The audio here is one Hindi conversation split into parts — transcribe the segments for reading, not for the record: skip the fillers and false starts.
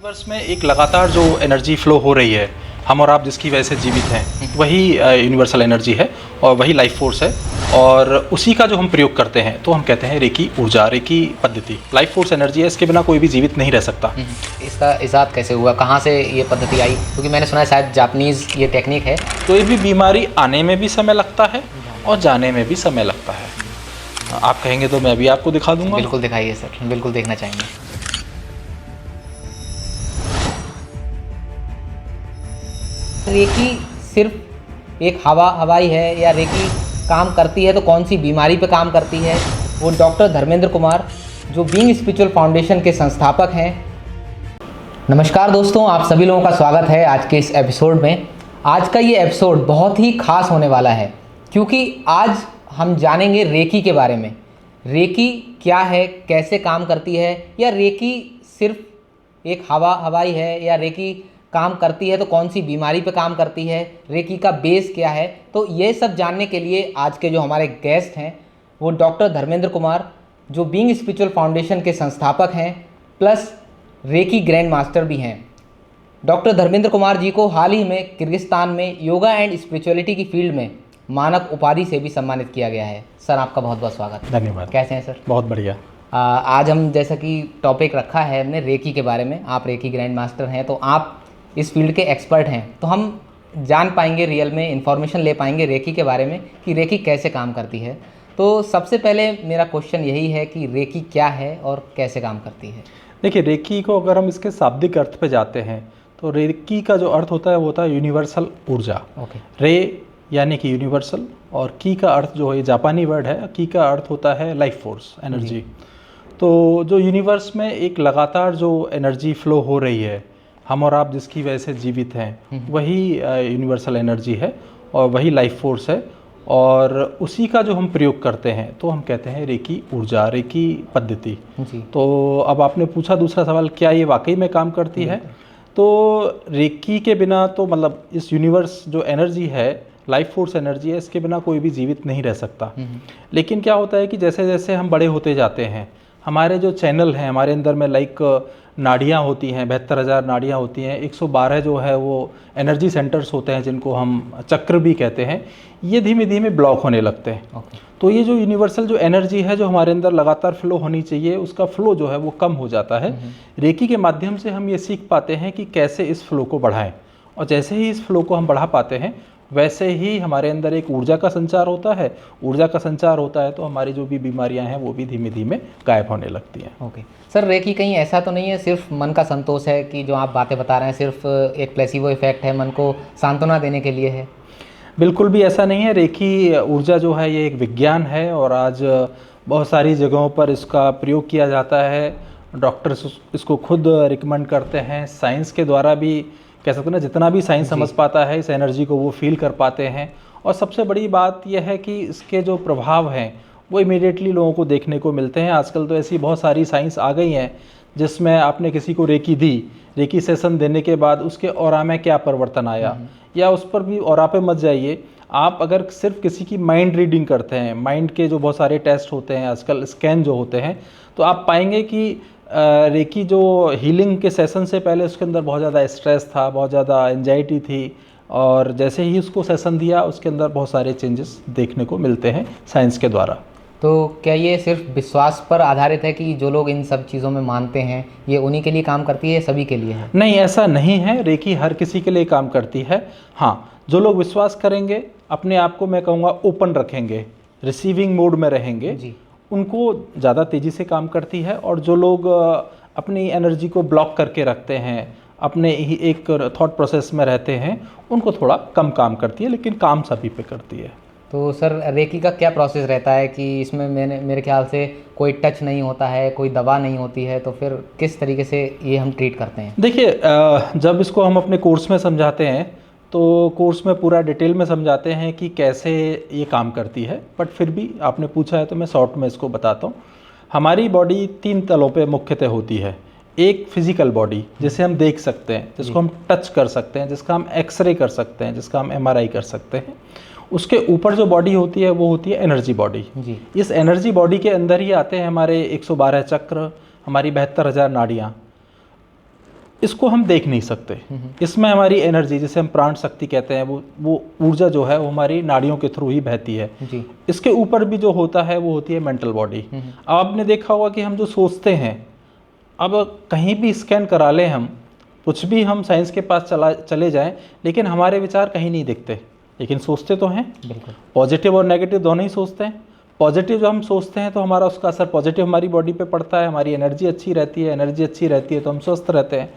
यूनिवर्स में एक लगातार जो एनर्जी फ्लो हो रही है, हम और आप जिसकी वजह से जीवित हैं, वही यूनिवर्सल एनर्जी है और वही लाइफ फोर्स है। और उसी का जो हम प्रयोग करते हैं तो हम कहते हैं रेकी ऊर्जा, रेकी पद्धति। लाइफ फोर्स एनर्जी है, इसके बिना कोई भी जीवित नहीं रह सकता। इसका इजाद कैसे हुआ, कहाँ से ये पद्धति आई? क्योंकि मैंने सुना है शायद जापानीज़ ये टेक्निक है। कोई भी बीमारी आने में भी समय लगता है और जाने में भी समय लगता है। आप कहेंगे तो मैं भी आपको दिखा दूंगा। बिल्कुल दिखाइए सर, बिल्कुल देखना चाहेंगे। रेकी सिर्फ एक हवाई है या रेकी काम करती है तो कौन सी बीमारी पे काम करती है? वो डॉक्टर धर्मेंद्र कुमार जो बीइंग स्पिरिचुअल फाउंडेशन के संस्थापक हैं। नमस्कार दोस्तों, आप सभी लोगों का स्वागत है आज के इस एपिसोड में। आज का ये एपिसोड बहुत ही खास होने वाला है क्योंकि आज हम जानेंगे रेकी के बारे में। रेकी क्या है, कैसे काम करती है, या रेकी सिर्फ एक हवाई है, या रेकी काम करती है तो कौन सी बीमारी पे काम करती है, रेकी का बेस क्या है। तो ये सब जानने के लिए आज के जो हमारे गेस्ट हैं वो डॉक्टर धर्मेंद्र कुमार जो बीइंग स्पिरिचुअल फाउंडेशन के संस्थापक हैं प्लस रेकी ग्रैंड मास्टर भी हैं। डॉक्टर धर्मेंद्र कुमार जी को हाल ही में किर्गिस्तान में योगा एंड स्पिरिचुअलिटी की फील्ड में मानक उपाधि से भी सम्मानित किया गया है। सर आपका बहुत बहुत स्वागत। धन्यवाद। कैसे हैं सर? बहुत बढ़िया। आज हम जैसा कि टॉपिक रखा है हमने रेकी के बारे में। आप रेकी ग्रैंड मास्टर हैं तो आप इस फील्ड के एक्सपर्ट हैं, तो हम जान पाएंगे, रियल में इंफॉर्मेशन ले पाएंगे रेकी के बारे में कि रेकी कैसे काम करती है। तो सबसे पहले मेरा क्वेश्चन यही है कि रेकी क्या है और कैसे काम करती है? देखिए, रेकी को अगर हम इसके शाब्दिक अर्थ पे जाते हैं तो रेकी का जो अर्थ होता है वो होता है यूनिवर्सल ऊर्जा। ओके। रे यानी कि यूनिवर्सल, और की का अर्थ जो है जापानी वर्ड है, की का अर्थ होता है लाइफ फोर्स एनर्जी। तो जो यूनिवर्स में एक लगातार जो एनर्जी फ्लो हो रही है, हम और आप जिसकी वजह से जीवित हैं, वही यूनिवर्सल एनर्जी है और वही लाइफ फोर्स है। और उसी का जो हम प्रयोग करते हैं तो हम कहते हैं रेकी ऊर्जा, रेकी पद्धति। तो अब आपने पूछा दूसरा सवाल, क्या ये वाकई में काम करती है? तो रेकी के बिना तो मतलब इस यूनिवर्स जो एनर्जी है, लाइफ फोर्स एनर्जी है, इसके बिना कोई भी जीवित नहीं रह सकता। लेकिन क्या होता है कि जैसे जैसे हम बड़े होते जाते हैं, हमारे जो चैनल हैं हमारे अंदर में, लाइक नाड़ियाँ होती हैं, 72,000 नाड़ियाँ होती हैं, 112 जो है वो एनर्जी सेंटर्स होते हैं जिनको हम चक्र भी कहते हैं, ये धीमे धीमे ब्लॉक होने लगते हैं। तो ये जो यूनिवर्सल जो एनर्जी है जो हमारे अंदर लगातार फ्लो होनी चाहिए, उसका फ्लो जो है वो कम हो जाता है। रेकी के माध्यम से हम ये सीख पाते हैं कि कैसे इस फ्लो को बढ़ाएं, और जैसे ही इस फ्लो को हम बढ़ा पाते हैं वैसे ही हमारे अंदर एक ऊर्जा का संचार होता है। ऊर्जा का संचार होता है तो हमारी जो भी बीमारियां हैं वो भी धीमे धीमे गायब होने लगती हैं। ओके सर, रेकी कहीं ऐसा तो नहीं है सिर्फ मन का संतोष है कि जो आप बातें बता रहे हैं सिर्फ एक प्लेसिबो इफेक्ट है, मन को सांत्वना देने के लिए है? बिल्कुल भी ऐसा नहीं है। रेकी ऊर्जा जो है ये एक विज्ञान है और आज बहुत सारी जगहों पर इसका प्रयोग किया जाता है। डॉक्टर्स इसको खुद रिकमेंड करते हैं, साइंस के द्वारा भी कह सकते हैं ना, जितना भी साइंस समझ पाता है इस एनर्जी को वो फील कर पाते हैं। और सबसे बड़ी बात यह है कि इसके जो प्रभाव हैं वो इमीडिएटली लोगों को देखने को मिलते हैं। आजकल तो ऐसी बहुत सारी साइंस आ गई हैं जिसमें आपने किसी को रेकी दी, रेकी सेशन देने के बाद उसके ऑरा में क्या परिवर्तन आया, या उस पर भी ऑरा पे मत जाइए, आप अगर सिर्फ किसी की माइंड रीडिंग करते हैं, माइंड के जो बहुत सारे टेस्ट होते हैं आजकल, स्कैन जो होते हैं, तो आप पाएंगे कि रेकी जो हीलिंग के सेशन से पहले उसके अंदर बहुत ज़्यादा स्ट्रेस था, बहुत ज़्यादा एंजाइटी थी, और जैसे ही उसको सेशन दिया उसके अंदर बहुत सारे चेंजेस देखने को मिलते हैं साइंस के द्वारा। तो क्या ये सिर्फ विश्वास पर आधारित है कि जो लोग इन सब चीज़ों में मानते हैं ये उन्हीं के लिए काम करती है, सभी के लिए है? नहीं, ऐसा नहीं है। रेकी हर किसी के लिए काम करती है। हाँ, जो लोग विश्वास करेंगे, अपने आप को मैं कहूँगा ओपन रखेंगे, रिसीविंग मोड में रहेंगे जी, उनको ज़्यादा तेज़ी से काम करती है। और जो लोग अपनी एनर्जी को ब्लॉक करके रखते हैं, अपने ही एक थॉट प्रोसेस में रहते हैं, उनको थोड़ा कम काम करती है, लेकिन काम सभी पे करती है। तो सर रेकी का क्या प्रोसेस रहता है कि इसमें मेरे ख्याल से कोई टच नहीं होता है, कोई दवा नहीं होती है, तो फिर किस तरीके से ये हम ट्रीट करते हैं? देखिए, जब इसको हम अपने कोर्स में समझाते हैं तो कोर्स में पूरा डिटेल में समझाते हैं कि कैसे ये काम करती है, बट फिर भी आपने पूछा है तो मैं शॉर्ट में इसको बताता हूँ। हमारी बॉडी 3 तलों पे मुख्यतः होती है। एक फिजिकल बॉडी जिसे हम देख सकते हैं, जिसको हम टच कर सकते हैं, जिसका हम एक्सरे कर सकते हैं, जिसका हम MRI कर सकते हैं। उसके ऊपर जो बॉडी होती है वो होती है एनर्जी बॉडी। इस एनर्जी बॉडी के अंदर ही आते हैं हमारे 112 चक्र, हमारी 72,000 नाड़ियाँ। इसको हम देख नहीं सकते। इसमें हमारी एनर्जी, जिसे हम प्राण शक्ति कहते हैं, वो ऊर्जा जो है वो हमारी नाड़ियों के थ्रू ही बहती है जी। इसके ऊपर भी जो होता है वो होती है मेंटल बॉडी। अब आपने देखा होगा कि हम जो सोचते हैं, अब कहीं भी स्कैन करा लें हम, कुछ भी हम साइंस के पास चले जाएं, लेकिन हमारे विचार कहीं नहीं दिखते, लेकिन सोचते तो हैं। बिल्कुल। पॉजिटिव और नेगेटिव दोनों ही सोचते हैं। पॉजिटिव जब हम सोचते हैं तो हमारा उसका असर पॉजिटिव हमारी बॉडी पे पड़ता है, हमारी एनर्जी अच्छी रहती है, एनर्जी अच्छी रहती है तो हम स्वस्थ रहते हैं।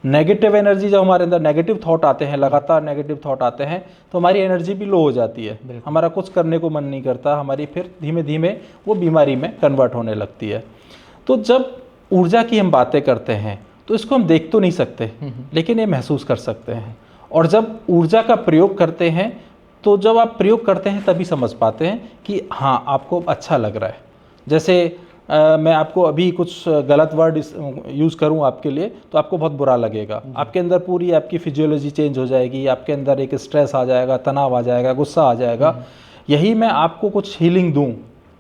नेगेटिव एनर्जी, जब हमारे अंदर नेगेटिव थॉट आते हैं, लगातार नेगेटिव थॉट आते हैं, तो हमारी एनर्जी भी लो हो जाती है, हमारा कुछ करने को मन नहीं करता, हमारी फिर धीमे धीमे वो बीमारी में कन्वर्ट होने लगती है। तो जब ऊर्जा की हम बातें करते हैं तो इसको हम देख तो नहीं सकते, लेकिन ये महसूस कर सकते हैं। और जब ऊर्जा का प्रयोग करते हैं तो जब आप प्रयोग करते हैं तभी समझ पाते हैं कि हाँ आपको अच्छा लग रहा है। जैसे मैं आपको अभी कुछ गलत वर्ड यूज़ करूँ आपके लिए तो आपको बहुत बुरा लगेगा, आपके अंदर पूरी आपकी फिजियोलॉजी चेंज हो जाएगी, आपके अंदर एक स्ट्रेस आ जाएगा, तनाव आ जाएगा, गुस्सा आ जाएगा। यही मैं आपको कुछ हीलिंग दूँ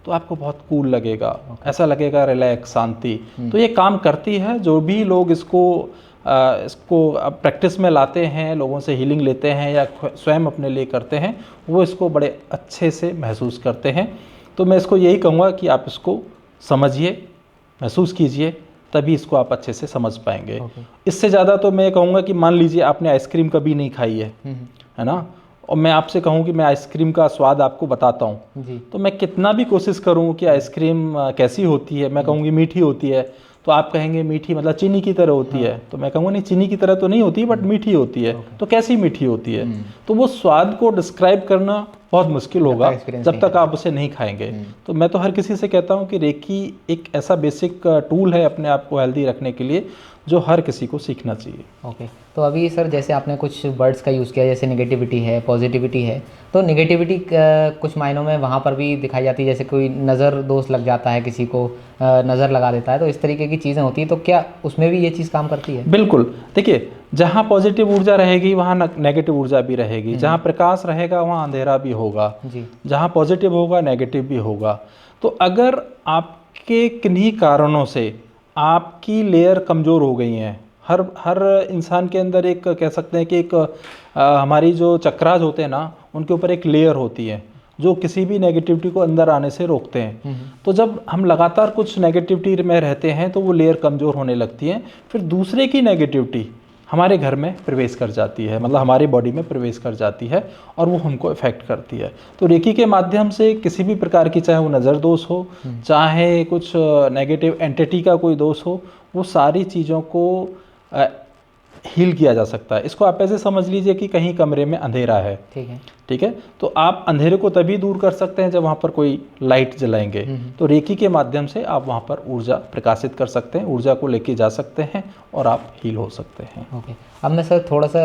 तो आपको बहुत कूल लगेगा, ऐसा लगेगा रिलैक्स, शांति। तो ये काम करती है। जो भी लोग इसको प्रैक्टिस में लाते हैं, लोगों से हीलिंग लेते हैं या स्वयं अपने लिए करते हैं, वो इसको बड़े अच्छे से महसूस करते हैं। तो मैं इसको यही कहूँगा कि आप इसको समझिए, महसूस कीजिए, तभी इसको आप अच्छे से समझ पाएंगे। इससे ज़्यादा तो मैं कहूँगा कि मान लीजिए आपने आइसक्रीम कभी नहीं खाई है ना, और मैं आपसे कहूँ कि मैं आइसक्रीम का स्वाद आपको बताता हूँ, तो मैं कितना भी कोशिश करूँ कि आइसक्रीम कैसी होती है, मैं कहूँगी मीठी होती है, तो आप कहेंगे मीठी मतलब चीनी की तरह होती है, तो मैं कहूँगा नहीं, चीनी की तरह तो नहीं होती बट मीठी होती है। तो कैसी मीठी होती है? तो वो स्वाद को डिस्क्राइब करना बहुत मुश्किल होगा जब तक आप उसे नहीं खाएंगे। तो मैं तो हर किसी से कहता हूँ कि रेकी एक ऐसा बेसिक टूल है अपने आप को हेल्दी रखने के लिए, जो हर किसी को सीखना चाहिए। ओके। तो अभी सर जैसे आपने कुछ वर्ड्स का यूज़ किया, जैसे नेगेटिविटी है, पॉजिटिविटी है, तो नेगेटिविटी कुछ मायनों में वहाँ पर भी दिखाई जाती है, जैसे कोई नज़र दोष लग जाता है, किसी को नज़र लगा देता है, तो इस तरीके की चीज़ें होती हैं। तो क्या उसमें भी ये चीज़ काम करती है? बिल्कुल। देखिए, जहाँ पॉजिटिव ऊर्जा रहेगी वहाँ नेगेटिव ऊर्जा भी रहेगी, जहाँ प्रकाश रहेगा वहाँ अंधेरा भी होगा जी। जहाँ पॉजिटिव होगा नेगेटिव भी होगा। तो अगर आपके किन्हीं कारणों से आपकी लेयर कमज़ोर हो गई हैं, हर इंसान के अंदर एक कह सकते हैं कि एक हमारी जो चक्रास होते हैं ना, उनके ऊपर एक लेयर होती है जो किसी भी नेगेटिविटी को अंदर आने से रोकते हैं। तो जब हम लगातार कुछ नेगेटिविटी में रहते हैं तो वो लेयर कमज़ोर होने लगती है, फिर दूसरे की नेगेटिविटी हमारे घर में प्रवेश कर जाती है, मतलब हमारी बॉडी में प्रवेश कर जाती है और वो हमको इफ़ेक्ट करती है। तो रेकी के माध्यम से किसी भी प्रकार की, चाहे वो नज़र दोष हो, चाहे कुछ नेगेटिव एंटिटी का कोई दोष हो, वो सारी चीज़ों को हील किया जा सकता है। इसको आप ऐसे समझ लीजिए कि कहीं कमरे में अंधेरा है, ठीक है, तो आप अंधेरे को तभी दूर कर सकते हैं जब वहाँ पर कोई लाइट जलाएंगे। तो रेकी के माध्यम से आप वहाँ पर ऊर्जा प्रकाशित कर सकते हैं, ऊर्जा को लेके जा सकते हैं और आप हील हो सकते हैं। ओके। अब मैं सर थोड़ा सा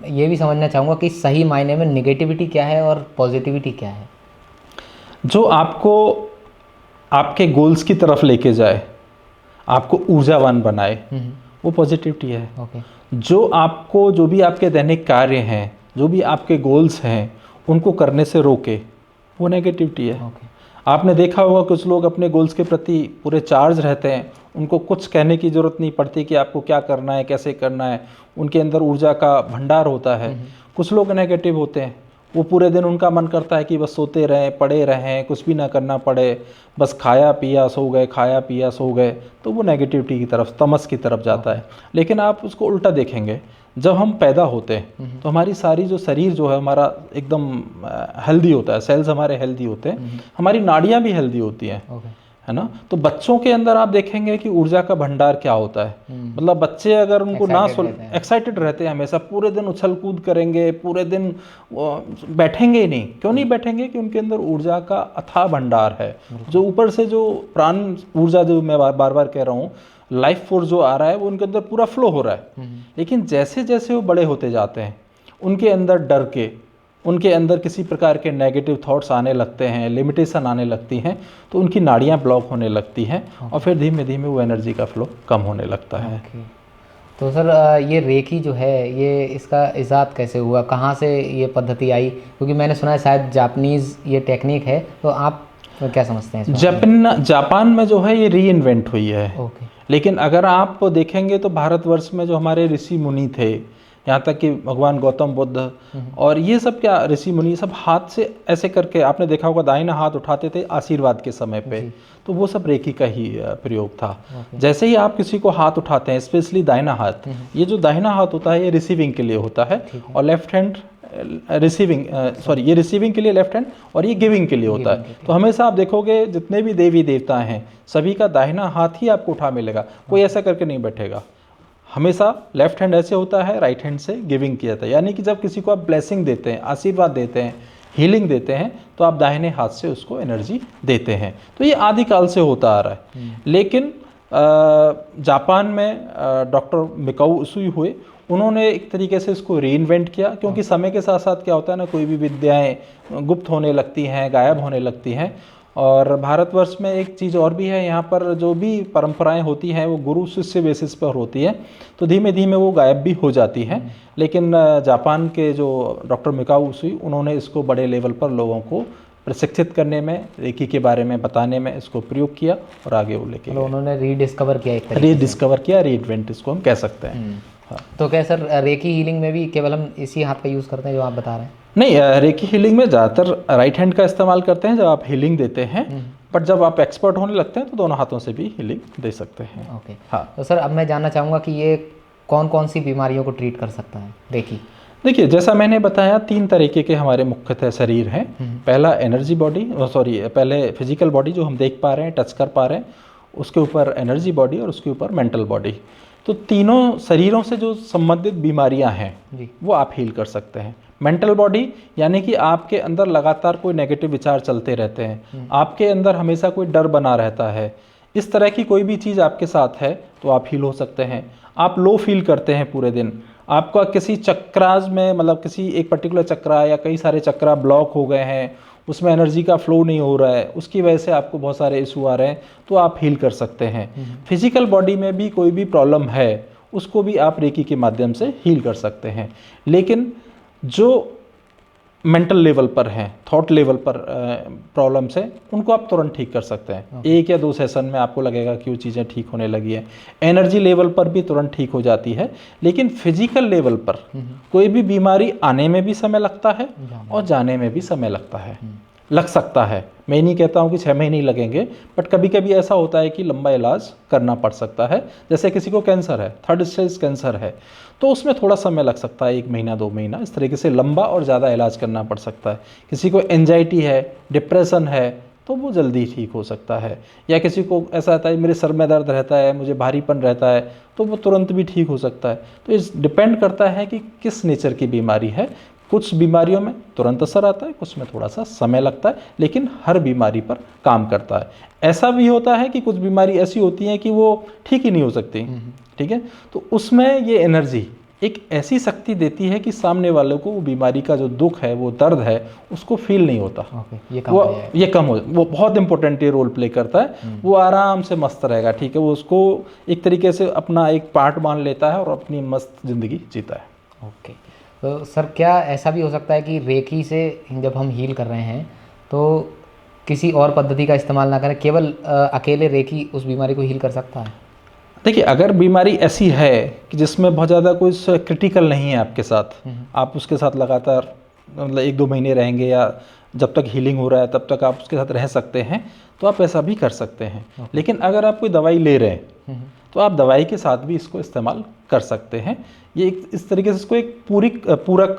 ये भी समझना चाहूँगा कि सही मायने में नेगेटिविटी क्या है और पॉजिटिविटी क्या है? जो आपको आपके गोल्स की तरफ लेके जाए, आपको ऊर्जावान बनाए, वो पॉजिटिविटी है। जो आपको, जो भी आपके दैनिक कार्य हैं, जो भी आपके गोल्स हैं, उनको करने से रोके, वो नेगेटिविटी है। आपने देखा होगा कुछ लोग अपने गोल्स के प्रति पूरे चार्ज रहते हैं, उनको कुछ कहने की ज़रूरत नहीं पड़ती कि आपको क्या करना है, कैसे करना है, उनके अंदर ऊर्जा का भंडार होता है। कुछ लोग नेगेटिव होते हैं, वो पूरे दिन उनका मन करता है कि बस सोते रहें, पड़े रहें, कुछ भी ना करना पड़े, बस खाया पिया सो गए, खाया पिया सो गए, तो वो नेगेटिविटी की तरफ, तमस की तरफ जाता है। लेकिन आप उसको उल्टा देखेंगे, जब हम पैदा होते हैं तो हमारी सारी जो शरीर जो है हमारा एकदम हेल्दी होता है, सेल्स हमारे हेल्दी होते हैं, हमारी नाड़ियाँ भी हेल्दी होती हैं, है ना। तो बच्चों के अंदर आप देखेंगे कि ऊर्जा का भंडार क्या होता है। मतलब बच्चे अगर उनको ना एक्साइटेड रहते हैं, हमेशा पूरे दिन उछल कूद करेंगे, पूरे दिन बैठेंगे ही नहीं। क्यों नहीं बैठेंगे? कि उनके अंदर ऊर्जा का अथाह भंडार है, जो ऊपर से जो प्राण ऊर्जा, जो मैं बार बार कह रहा हूँ, लाइफ फोर्स जो आ रहा है, वो उनके अंदर पूरा फ्लो हो रहा है। लेकिन जैसे जैसे वो बड़े होते जाते हैं, उनके अंदर डर के, उनके अंदर किसी प्रकार के नेगेटिव थॉट्स आने लगते हैं, लिमिटेशन आने लगती हैं, तो उनकी नाड़ियाँ ब्लॉक होने लगती हैं और फिर धीमे धीमे वो एनर्जी का फ्लो कम होने लगता है। तो सर ये रेकी जो है, ये इसका इजाद कैसे हुआ, कहाँ से ये पद्धति आई? क्योंकि मैंने सुना है शायद जापानीज़ ये टेक्निक है, तो आप तो क्या समझते हैं जापान में जो है ये री इन्वेंट हुई है। ओके। लेकिन अगर आप देखेंगे तो भारतवर्ष में जो हमारे ऋषि मुनि थे, यहाँ तक कि भगवान गौतम बुद्ध और ये सब क्या ऋषि मुनि सब हाथ से ऐसे करके, आपने देखा होगा दाहिना हाथ उठाते थे आशीर्वाद के समय पे, तो वो सब रेकी का ही प्रयोग था। जैसे ही आप किसी को हाथ उठाते हैं, स्पेशली दाहिना हाथ, ये जो दाहिना हाथ होता है ये रिसीविंग के लिए होता है और लेफ्ट हैंड ये रिसीविंग के लिए लेफ्ट हैंड और ये गिविंग के लिए होता है। तो हमेशा आप देखोगे जितने भी देवी देवता हैं सभी का दाहिना हाथ ही आपको उठा मिलेगा, कोई ऐसा करके नहीं बैठेगा। हमेशा लेफ्ट हैंड ऐसे होता है, राइट हैंड से गिविंग किया जाता है। यानी कि जब किसी को आप ब्लेसिंग देते हैं, आशीर्वाद देते हैं, हीलिंग देते हैं, तो आप दाहिने हाथ से उसको एनर्जी देते हैं। तो ये आदिकाल से होता आ रहा है। लेकिन जापान में डॉक्टर मिकाऊ उसूई हुए, उन्होंने एक तरीके से इसको रीइन्वेंट किया, क्योंकि समय के साथ साथ क्या होता है ना, कोई भी विद्याएं गुप्त होने लगती हैं, गायब होने लगती हैं। और भारतवर्ष में एक चीज़ और भी है, यहाँ पर जो भी परंपराएं होती हैं वो गुरु शिष्य बेसिस पर होती है, तो धीमे धीमे वो गायब भी हो जाती हैं। लेकिन जापान के जो डॉक्टर मिकाऊ उसूई, उन्होंने इसको बड़े लेवल पर लोगों को प्रशिक्षित करने में, रेकी के बारे में बताने में इसको प्रयोग किया और आगे वो लेके तो उन्होंने रीडिस्कवर किया, रीइन्वेंट इसको हम कह सकते हैं। हाँ। तो क्या सर रेकी हीलिंग में भी केवल हम इसी हाथ का यूज़ करते हैं जो आप बता रहे हैं? नहीं, रेकी हीलिंग में ज़्यादातर राइट हैंड का इस्तेमाल करते हैं जब आप हीलिंग देते हैं, बट जब आप एक्सपर्ट होने लगते हैं तो दोनों हाथों से भी हीलिंग दे सकते हैं। ओके। हाँ। तो सर अब मैं जानना चाहूँगा कि ये कौन कौन सी बीमारियों को ट्रीट कर सकता है रेकी? देखिए, जैसा मैंने बताया 3 तरीके के हमारे मुख्यतः शरीर हैं। पहला एनर्जी बॉडी, पहले फिजिकल बॉडी जो हम देख पा रहे हैं, टच कर पा रहे हैं, उसके ऊपर एनर्जी बॉडी और उसके ऊपर मेंटल बॉडी। तो तीनों शरीरों से जो संबंधित बीमारियां हैं वो आप हील कर सकते हैं। मेंटल बॉडी यानी कि आपके अंदर लगातार कोई नेगेटिव विचार चलते रहते हैं, आपके अंदर हमेशा कोई डर बना रहता है, इस तरह की कोई भी चीज़ आपके साथ है तो आप हील हो सकते हैं। आप लो फील करते हैं पूरे दिन, आपका किसी चक्रास में, मतलब किसी एक पर्टिकुलर चक्रा या कई सारे चक्रा ब्लॉक हो गए हैं, उसमें एनर्जी का फ्लो नहीं हो रहा है, उसकी वजह से आपको बहुत सारे इशू आ रहे हैं, तो आप हील कर सकते हैं। फिजिकल बॉडी में भी कोई भी प्रॉब्लम है उसको भी आप रेकी के माध्यम से हील कर सकते हैं। लेकिन जो मेंटल लेवल पर हैं, थॉट लेवल पर प्रॉब्लम्स हैं, उनको आप तुरंत ठीक कर सकते हैं। 1 या 2 सेशन में आपको लगेगा कि वो चीज़ें ठीक होने लगी है। एनर्जी लेवल पर भी तुरंत ठीक हो जाती है। लेकिन फिजिकल लेवल पर कोई भी बीमारी आने में भी समय लगता है और जाने में भी समय लगता है, लग सकता है। मैं नहीं कहता हूँ कि 6 महीने ही लगेंगे, बट कभी कभी ऐसा होता है कि लंबा इलाज करना पड़ सकता है। जैसे किसी को कैंसर है, 3rd स्टेज कैंसर है, तो उसमें थोड़ा समय लग सकता है, 1 महीना 2 महीना, इस तरीके से लंबा और ज़्यादा इलाज करना पड़ सकता है। किसी को एंजाइटी है, डिप्रेशन है, तो वो जल्दी ठीक हो सकता है। या किसी को ऐसा आता है मेरे सर में दर्द रहता है, मुझे भारीपन रहता है, तो वो तुरंत भी ठीक हो सकता है। तो इस डिपेंड करता है कि किस नेचर की बीमारी है। कुछ बीमारियों में तुरंत असर आता है, कुछ में थोड़ा सा समय लगता है, लेकिन हर बीमारी पर काम करता है। ऐसा भी होता है कि कुछ बीमारी ऐसी होती हैं कि वो ठीक ही नहीं हो सकती, ठीक है, तो उसमें ये एनर्जी एक ऐसी शक्ति देती है कि सामने वाले को वो बीमारी का जो दुख है, वो दर्द है, उसको फील नहीं होता। ये कम हो, वो बहुत इंपॉर्टेंट ये रोल प्ले करता है। वो आराम से मस्त रहेगा, ठीक है, वो उसको एक तरीके से अपना एक पार्ट मान लेता है और अपनी मस्त ज़िंदगी जीता है। ओके। तो सर क्या ऐसा भी हो सकता है कि रेकी से जब हम हील कर रहे हैं तो किसी और पद्धति का इस्तेमाल ना करें, केवल अकेले रेकी उस बीमारी को हील कर सकता है? देखिए, अगर बीमारी ऐसी है कि जिसमें बहुत ज़्यादा कोई क्रिटिकल नहीं है आपके साथ, आप उसके साथ लगातार मतलब 1-2 महीने रहेंगे या जब तक हीलिंग हो रहा है तब तक आप उसके साथ रह सकते हैं, तो आप ऐसा भी कर सकते हैं। लेकिन अगर आप कोई दवाई ले रहे हैं तो आप दवाई के साथ भी इसको इस्तेमाल कर सकते हैं। ये इस तरीके से इसको एक पूरक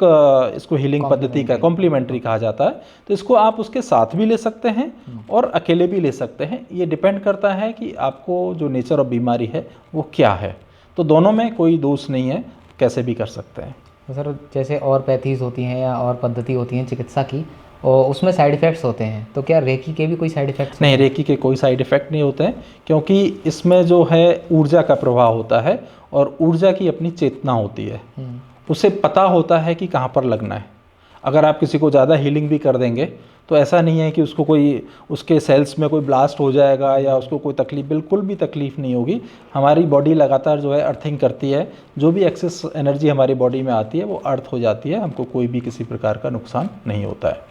इसको हीलिंग पद्धति का कॉम्प्लीमेंट्री कहा जाता है। तो इसको आप उसके साथ भी ले सकते हैं और अकेले भी ले सकते हैं। ये डिपेंड करता है कि आपको जो नेचर ऑफ बीमारी है वो क्या है। तो दोनों में कोई दोष नहीं है, कैसे भी कर सकते हैं। तो सर जैसे और पैथीज होती हैं या और पद्धति होती हैं चिकित्सा की, और उसमें साइड इफ़ेक्ट्स होते हैं, तो क्या रेकी के भी कोई साइड इफ़ेक्ट्स? नहीं, रेकी के कोई साइड इफ़ेक्ट नहीं होते हैं, क्योंकि इसमें जो है ऊर्जा का प्रभाव होता है और ऊर्जा की अपनी चेतना होती है। उसे पता होता है कि कहाँ पर लगना है। अगर आप किसी को ज़्यादा हीलिंग भी कर देंगे तो ऐसा नहीं है कि उसको कोई उसके सेल्स में कोई ब्लास्ट हो जाएगा या उसको कोई तकलीफ, बिल्कुल भी तकलीफ़ नहीं होगी। हमारी बॉडी लगातार जो है अर्थिंग करती है, जो भी एक्सेस एनर्जी हमारी बॉडी में आती है वो अर्थ हो जाती है, हमको कोई भी किसी प्रकार का नुकसान नहीं होता है।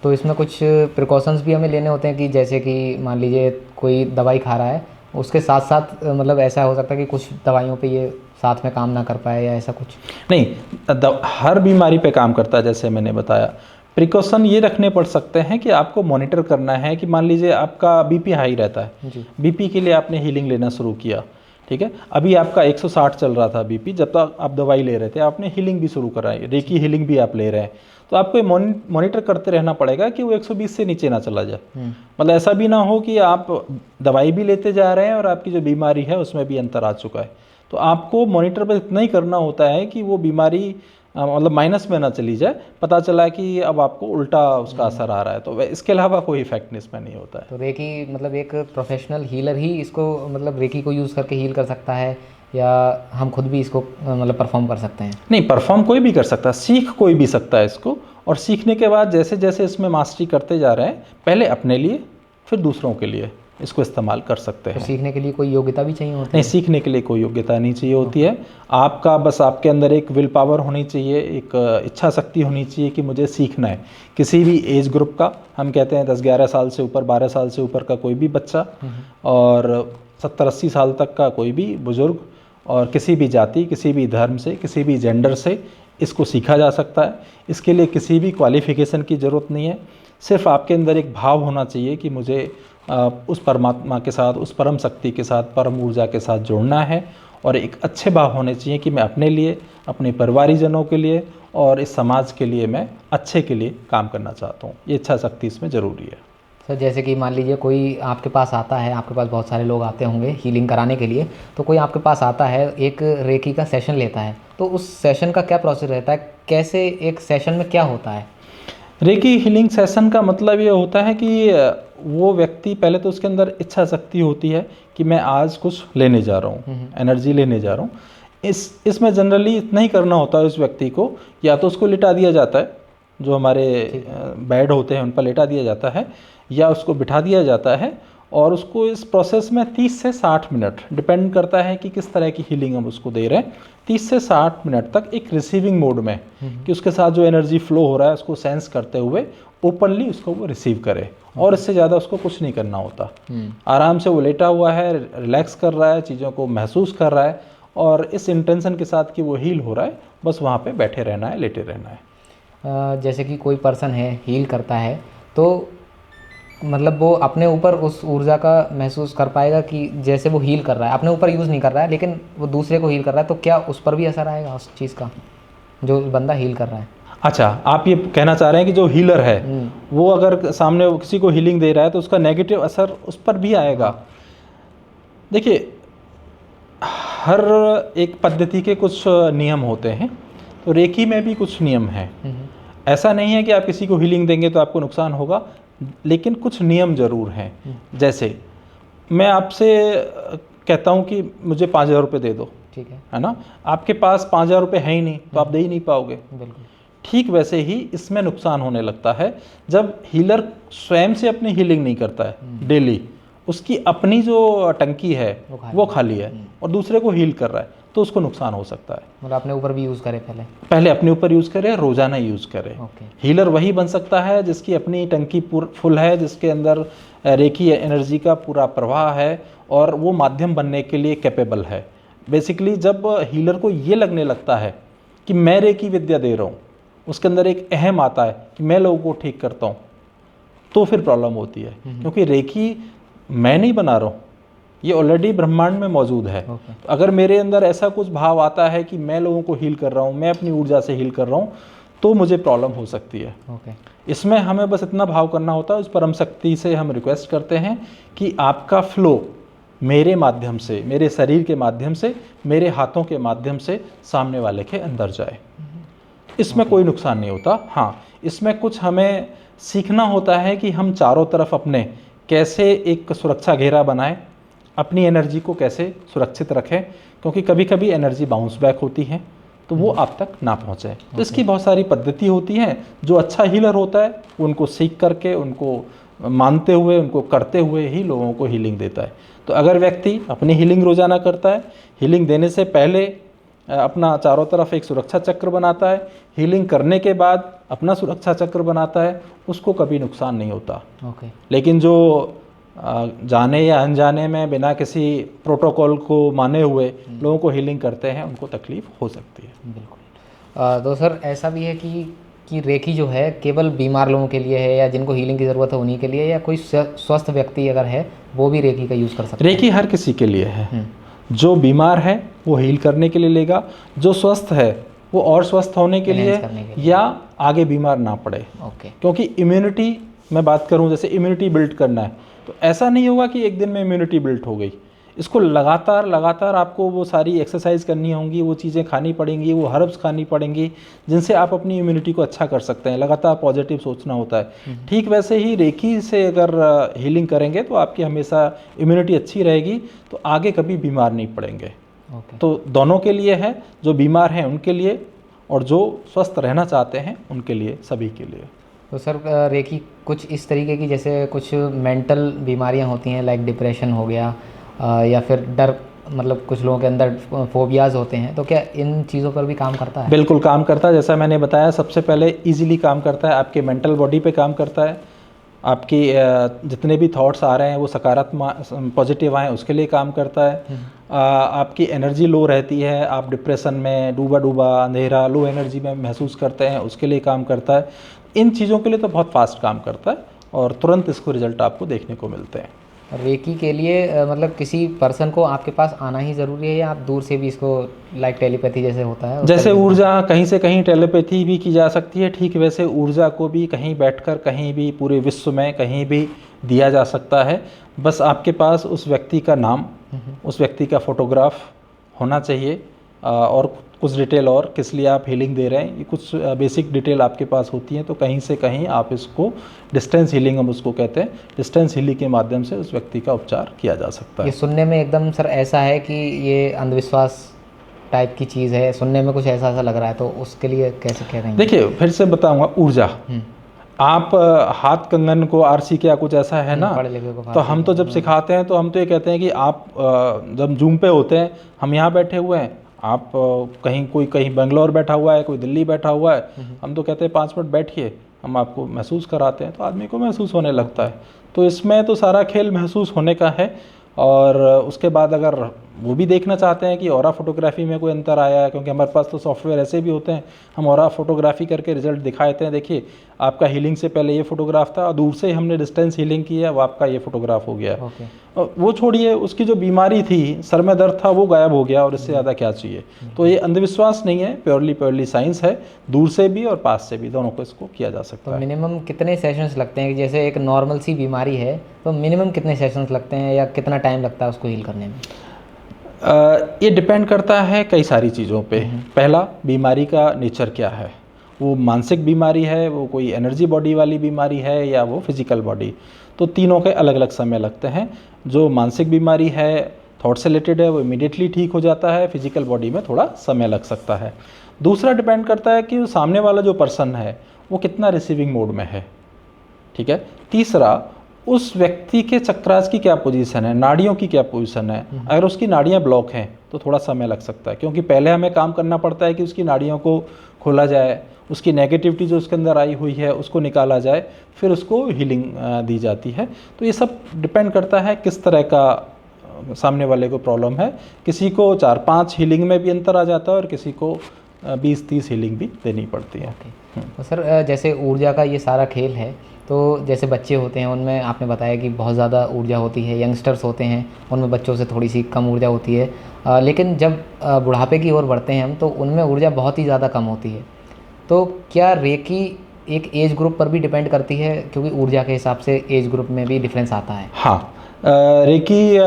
तो इसमें कुछ प्रिकॉशंस भी हमें लेने होते हैं कि जैसे कि मान लीजिए कोई दवाई खा रहा है, उसके साथ साथ मतलब ऐसा हो सकता है कि कुछ दवाइयों पे ये साथ में काम ना कर पाए या ऐसा कुछ? नहीं, हर बीमारी पे काम करता है। जैसे मैंने बताया, प्रिकॉशन ये रखने पड़ सकते हैं कि आपको मॉनिटर करना है कि मान लीजिए आपका बीपी हाई रहता है, जी। बीपी के लिए आपने हीलिंग लेना शुरू किया, ठीक है, अभी आपका 160 चल रहा था बीपी, जब तक आप दवाई ले रहे थे आपने हीलिंग भी शुरू कराई, रेकी हीलिंग भी आप ले रहे हैं, तो आपको ये मॉनिटर करते रहना पड़ेगा कि वो 120 से नीचे ना चला जाए। मतलब ऐसा भी ना हो कि आप दवाई भी लेते जा रहे हैं और आपकी जो बीमारी है उसमें भी अंतर आ चुका है। तो आपको मॉनिटर पर इतना ही करना होता है कि वो बीमारी मतलब माइनस में ना चली जाए, पता चला कि अब आपको उल्टा उसका असर आ रहा है, तो इसके अलावा कोई इफेक्ट इसमें नहीं होता है। तो रेकी मतलब एक प्रोफेशनल हीलर ही इसको मतलब रेकी को यूज़ करके हील कर सकता है या हम खुद भी इसको मतलब परफॉर्म कर सकते हैं? नहीं, परफॉर्म कोई भी कर सकता है, सीख कोई भी सकता है इसको, और सीखने के बाद जैसे जैसे इसमें मास्टरी करते जा रहे हैं, पहले अपने लिए फिर दूसरों के लिए इसको इस्तेमाल कर सकते तो हैं। सीखने के लिए कोई योग्यता भी चाहिए होती नहीं, है? सीखने के लिए कोई योग्यता नहीं चाहिए होती है। आपका बस आपके अंदर एक विल पावर होनी चाहिए, एक इच्छा शक्ति होनी चाहिए कि मुझे सीखना है। किसी भी एज ग्रुप का, हम कहते हैं 10-11 साल से ऊपर, 12 साल से ऊपर का कोई भी बच्चा, और 70-80 साल तक का कोई भी बुजुर्ग, और किसी भी जाति, किसी भी धर्म से, किसी भी जेंडर से इसको सीखा जा सकता है। इसके लिए किसी भी क्वालिफिकेशन की ज़रूरत नहीं है, सिर्फ आपके अंदर एक भाव होना चाहिए कि मुझे उस परमात्मा के साथ, उस परम शक्ति के साथ, परम ऊर्जा के साथ जोड़ना है, और एक अच्छे भाव होने चाहिए कि मैं अपने लिए, अपने परिवारीजनों के लिए और इस समाज के लिए मैं अच्छे के लिए काम करना चाहता हूँ। ये इच्छा शक्ति इसमें ज़रूरी है। सर जैसे कि मान लीजिए कोई आपके पास आता है, आपके पास बहुत सारे लोग आते होंगे हीलिंग कराने के लिए, तो कोई आपके पास आता है, एक रेकी का सेशन लेता है, तो उस सेशन का क्या प्रोसेस रहता है? कैसे एक सेशन में क्या होता है? रेकी हीलिंग सेशन का मतलब ये होता है कि वो व्यक्ति, पहले तो उसके अंदर इच्छा शक्ति होती है कि मैं आज कुछ लेने जा रहा हूँ, एनर्जी लेने जा रहा हूँ। इसमें जनरली इतना ही करना होता है उस व्यक्ति को, या तो उसको लिटा दिया जाता है, जो हमारे बेड होते हैं उन पर लेटा दिया जाता है, या उसको बिठा दिया जाता है, और उसको इस प्रोसेस में 30 से 60 मिनट, डिपेंड करता है कि किस तरह की हीलिंग हम उसको दे रहे हैं, 30 से 60 मिनट तक एक रिसीविंग मोड में, कि उसके साथ जो एनर्जी फ्लो हो रहा है उसको सेंस करते हुए ओपनली उसको वो रिसीव करे, और इससे ज़्यादा उसको कुछ नहीं करना होता। आराम से वो लेटा हुआ है, रिलैक्स कर रहा है, चीज़ों को महसूस कर रहा है, और इस इंटेंशन के साथ कि वो हील हो रहा है, बस वहाँ पे बैठे रहना है, लेटे रहना है। जैसे कि कोई पर्सन है हील करता है, तो मतलब वो अपने ऊपर उस ऊर्जा का महसूस कर पाएगा कि जैसे वो हील कर रहा है, अपने ऊपर यूज़ नहीं कर रहा है लेकिन वो दूसरे को हील कर रहा है, तो क्या उस पर भी असर आएगा उस चीज़ का, जो बंदा हील कर रहा है? अच्छा, आप ये कहना चाह रहे हैं कि जो हीलर है वो अगर सामने किसी को हीलिंग दे रहा है तो उसका नेगेटिव असर उस पर भी आएगा? देखिए, हर एक पद्धति के कुछ नियम होते हैं, तो रेकी में भी कुछ नियम हैं। ऐसा नहीं है कि आप किसी को हीलिंग देंगे तो आपको नुकसान होगा, लेकिन कुछ नियम ज़रूर हैं। जैसे मैं आपसे कहता हूँ कि मुझे 5,000 रुपये दे दो, ठीक है ना, आपके पास 5,000 रुपये है ही नहीं, तो आप दे ही नहीं पाओगे। बिल्कुल। ठीक वैसे ही इसमें नुकसान होने लगता है जब हीलर स्वयं से अपनी हीलिंग नहीं करता है डेली, उसकी अपनी जो टंकी है वो खाली है और दूसरे को हील कर रहा है, तो उसको नुकसान हो सकता है। मतलब अपने ऊपर भी यूज़ करे, पहले अपने ऊपर यूज़ करे, रोज़ाना यूज़ करे। हीलर वही बन सकता है जिसकी अपनी टंकी फुल है, जिसके अंदर रेकी एनर्जी का पूरा प्रवाह है और वो माध्यम बनने के लिए कैपेबल है। बेसिकली जब हीलर को ये लगने लगता है कि मैं रेकी विद्या दे रहा हूँ, उसके अंदर एक अहम आता है कि मैं लोगों को ठीक करता हूँ, तो फिर प्रॉब्लम होती है। क्योंकि रेकी मैं नहीं बना रहा हूँ, ये ऑलरेडी ब्रह्मांड में मौजूद है। तो अगर मेरे अंदर ऐसा कुछ भाव आता है कि मैं लोगों को हील कर रहा हूँ, मैं अपनी ऊर्जा से हील कर रहा हूँ, तो मुझे प्रॉब्लम हो सकती है। इसमें हमें बस इतना भाव करना होता है, उस परम शक्ति से हम रिक्वेस्ट करते हैं कि आपका फ्लो मेरे माध्यम से, मेरे शरीर के माध्यम से, मेरे हाथों के माध्यम से सामने वाले के अंदर जाए। इसमें कोई नुकसान नहीं होता। हाँ, इसमें कुछ हमें सीखना होता है कि हम चारों तरफ अपने कैसे एक सुरक्षा घेरा बनाएं, अपनी एनर्जी को कैसे सुरक्षित रखें, क्योंकि कभी कभी एनर्जी बाउंस बैक होती है तो वो आप तक ना पहुंचे। तो इसकी बहुत सारी पद्धति होती है। जो अच्छा हीलर होता है उनको सीख करके, उनको मानते हुए, उनको करते हुए ही लोगों को हीलिंग देता है। तो अगर व्यक्ति अपनी हीलिंग रोज़ाना करता है, हीलिंग देने से पहले अपना चारों तरफ एक सुरक्षा चक्र बनाता है, हीलिंग करने के बाद अपना सुरक्षा चक्र बनाता है, उसको कभी नुकसान नहीं होता। ओके। लेकिन जो जाने या अनजाने में बिना किसी प्रोटोकॉल को माने हुए लोगों को हीलिंग करते हैं, उनको तकलीफ हो सकती है। बिल्कुल। तो सर ऐसा भी है कि रेकी जो है केवल बीमार लोगों के लिए है, या जिनको हीलिंग की ज़रूरत है उन्हीं के लिए, या कोई स्वस्थ व्यक्ति अगर है वो भी रेकी का यूज़ कर सकता है? रेकी हर किसी के लिए है। जो बीमार है वो हील करने के लिए लेगा, जो स्वस्थ है वो और स्वस्थ होने के लिए, या आगे बीमार ना पड़े। ओके। क्योंकि इम्यूनिटी, मैं बात करूं जैसे इम्यूनिटी बिल्ड करना है, तो ऐसा नहीं होगा कि एक दिन में इम्यूनिटी बिल्ड हो गई। इसको लगातार लगातार आपको वो सारी एक्सरसाइज करनी होंगी, वो चीज़ें खानी पड़ेंगी, वो हर्ब्स खानी पड़ेंगी, जिनसे आप अपनी इम्यूनिटी को अच्छा कर सकते हैं। लगातार पॉजिटिव सोचना होता है। ठीक वैसे ही रेकी से अगर हीलिंग करेंगे तो आपकी हमेशा इम्यूनिटी अच्छी रहेगी, तो आगे कभी बीमार नहीं पड़ेंगे। तो दोनों के लिए है, जो बीमार हैं उनके लिए और जो स्वस्थ रहना चाहते हैं उनके लिए, सभी के लिए। तो सर रेकी कुछ इस तरीके की, जैसे कुछ मेंटल बीमारियां होती हैं, लाइक डिप्रेशन हो गया, या फिर डर, मतलब कुछ लोगों के अंदर फोबियाज़ होते हैं, तो क्या इन चीज़ों पर भी काम करता है? बिल्कुल काम करता है। जैसा मैंने बताया, सबसे पहले इजीली काम करता है, आपके मेंटल बॉडी पे काम करता है। आपकी जितने भी थॉट्स आ रहे हैं वो सकारात्मक पॉजिटिव आए उसके लिए काम करता है। आपकी एनर्जी लो रहती है, आप डिप्रेशन में डूबा डूबा अंधेरा लो एनर्जी में महसूस करते हैं, उसके लिए काम करता है। इन चीज़ों के लिए तो बहुत फास्ट काम करता है और तुरंत इसको रिजल्ट आपको देखने को मिलते हैं। रेकी के लिए मतलब किसी पर्सन को आपके पास आना ही ज़रूरी है, या आप दूर से भी इसको, लाइक टेलीपैथी जैसे होता है? जैसे ऊर्जा कहीं से कहीं टेलीपैथी भी की जा सकती है, ठीक वैसे ऊर्जा को भी कहीं बैठकर कहीं भी पूरे विश्व में कहीं भी दिया जा सकता है। बस आपके पास उस व्यक्ति का नाम, उस व्यक्ति का फोटोग्राफ होना चाहिए, और कुछ डिटेल और किस लिए आप हीलिंग दे रहे हैं, ये कुछ बेसिक डिटेल आपके पास होती हैं, तो कहीं से कहीं आप इसको डिस्टेंस हीलिंग हम उसको कहते हैं, डिस्टेंस हीलिंग के माध्यम से उस व्यक्ति का उपचार किया जा सकता है। ये सुनने में एकदम सर ऐसा है कि ये अंधविश्वास टाइप की चीज़ है, सुनने में कुछ ऐसा लग रहा है, तो उसके लिए कैसे कह रहे हैं? देखिए फिर से बताऊंगा, ऊर्जा, आप हाथ कंगन को आरसी क्या कुछ ऐसा है ना, तो हम तो जब सिखाते हैं तो हम तो ये कहते हैं कि आप जब जूम पे होते हैं, हम यहाँ बैठे हुए हैं, आप कहीं कोई कहीं बेंगलोर बैठा हुआ है, कोई दिल्ली बैठा हुआ है, हम तो कहते हैं 5 मिनट बैठिए, हम आपको महसूस कराते हैं, तो आदमी को महसूस होने लगता है। तो इसमें तो सारा खेल महसूस होने का है। और उसके बाद अगर वो भी देखना चाहते हैं कि ऑरा फोटोग्राफी में कोई अंतर आया है, क्योंकि हमारे पास तो सॉफ्टवेयर ऐसे भी होते हैं, हम ऑरा फोटोग्राफी करके रिजल्ट दिखाते हैं, देखिए आपका हीलिंग से पहले ये फोटोग्राफ था, दूर से हमने डिस्टेंस हीलिंग की है, वो आपका ये फोटोग्राफ हो गया। और वो छोड़िए, उसकी जो बीमारी थी, सर में दर्द था, वो गायब हो गया, और इससे ज़्यादा क्या चाहिए। तो ये अंधविश्वास नहीं है, प्योरली साइंस है, दूर से भी और पास से भी दोनों को इसको किया जा सकता है। मिनिमम कितने सेशंस लगते हैं? जैसे एक नॉर्मल सी बीमारी है तो मिनिमम कितने सेशंस लगते हैं, या कितना टाइम लगता है उसको हील करने में? ये डिपेंड करता है कई सारी चीज़ों पे। पहला, बीमारी का नेचर क्या है, वो मानसिक बीमारी है, वो कोई एनर्जी बॉडी वाली बीमारी है, या वो फिजिकल बॉडी, तो तीनों के अलग अलग समय लगते हैं। जो मानसिक बीमारी है, थॉट से रिलेटेड है, वो इमीडिएटली ठीक हो जाता है, फिजिकल बॉडी में थोड़ा समय लग सकता है। दूसरा डिपेंड करता है कि सामने वाला जो पर्सन है वो कितना रिसीविंग मोड में है, ठीक है। तीसरा, उस व्यक्ति के चक्रास की क्या पोजीशन है, नाड़ियों की क्या पोजीशन है। अगर उसकी नाड़ियाँ ब्लॉक हैं तो थोड़ा समय लग सकता है, क्योंकि पहले हमें काम करना पड़ता है कि उसकी नाड़ियों को खोला जाए, उसकी नेगेटिविटी जो उसके अंदर आई हुई है उसको निकाला जाए, फिर उसको हीलिंग दी जाती है। तो ये सब डिपेंड करता है किस तरह का सामने वाले को प्रॉब्लम है। किसी को 4-5 हीलिंग में भी अंतर आ जाता है, और किसी को 20-30 हीलिंग भी देनी पड़ती है। तो सर जैसे ऊर्जा का ये सारा खेल है, तो जैसे बच्चे होते हैं उनमें आपने बताया कि बहुत ज़्यादा ऊर्जा होती है, यंगस्टर्स होते हैं उनमें बच्चों से थोड़ी सी कम ऊर्जा होती है, लेकिन जब बुढ़ापे की ओर बढ़ते हैं हम तो उनमें ऊर्जा बहुत ही ज़्यादा कम होती है। तो क्या रेकी एक एज ग्रुप पर भी डिपेंड करती है, क्योंकि ऊर्जा के हिसाब से एज ग्रुप में भी डिफरेंस आता है? हाँ, रेकी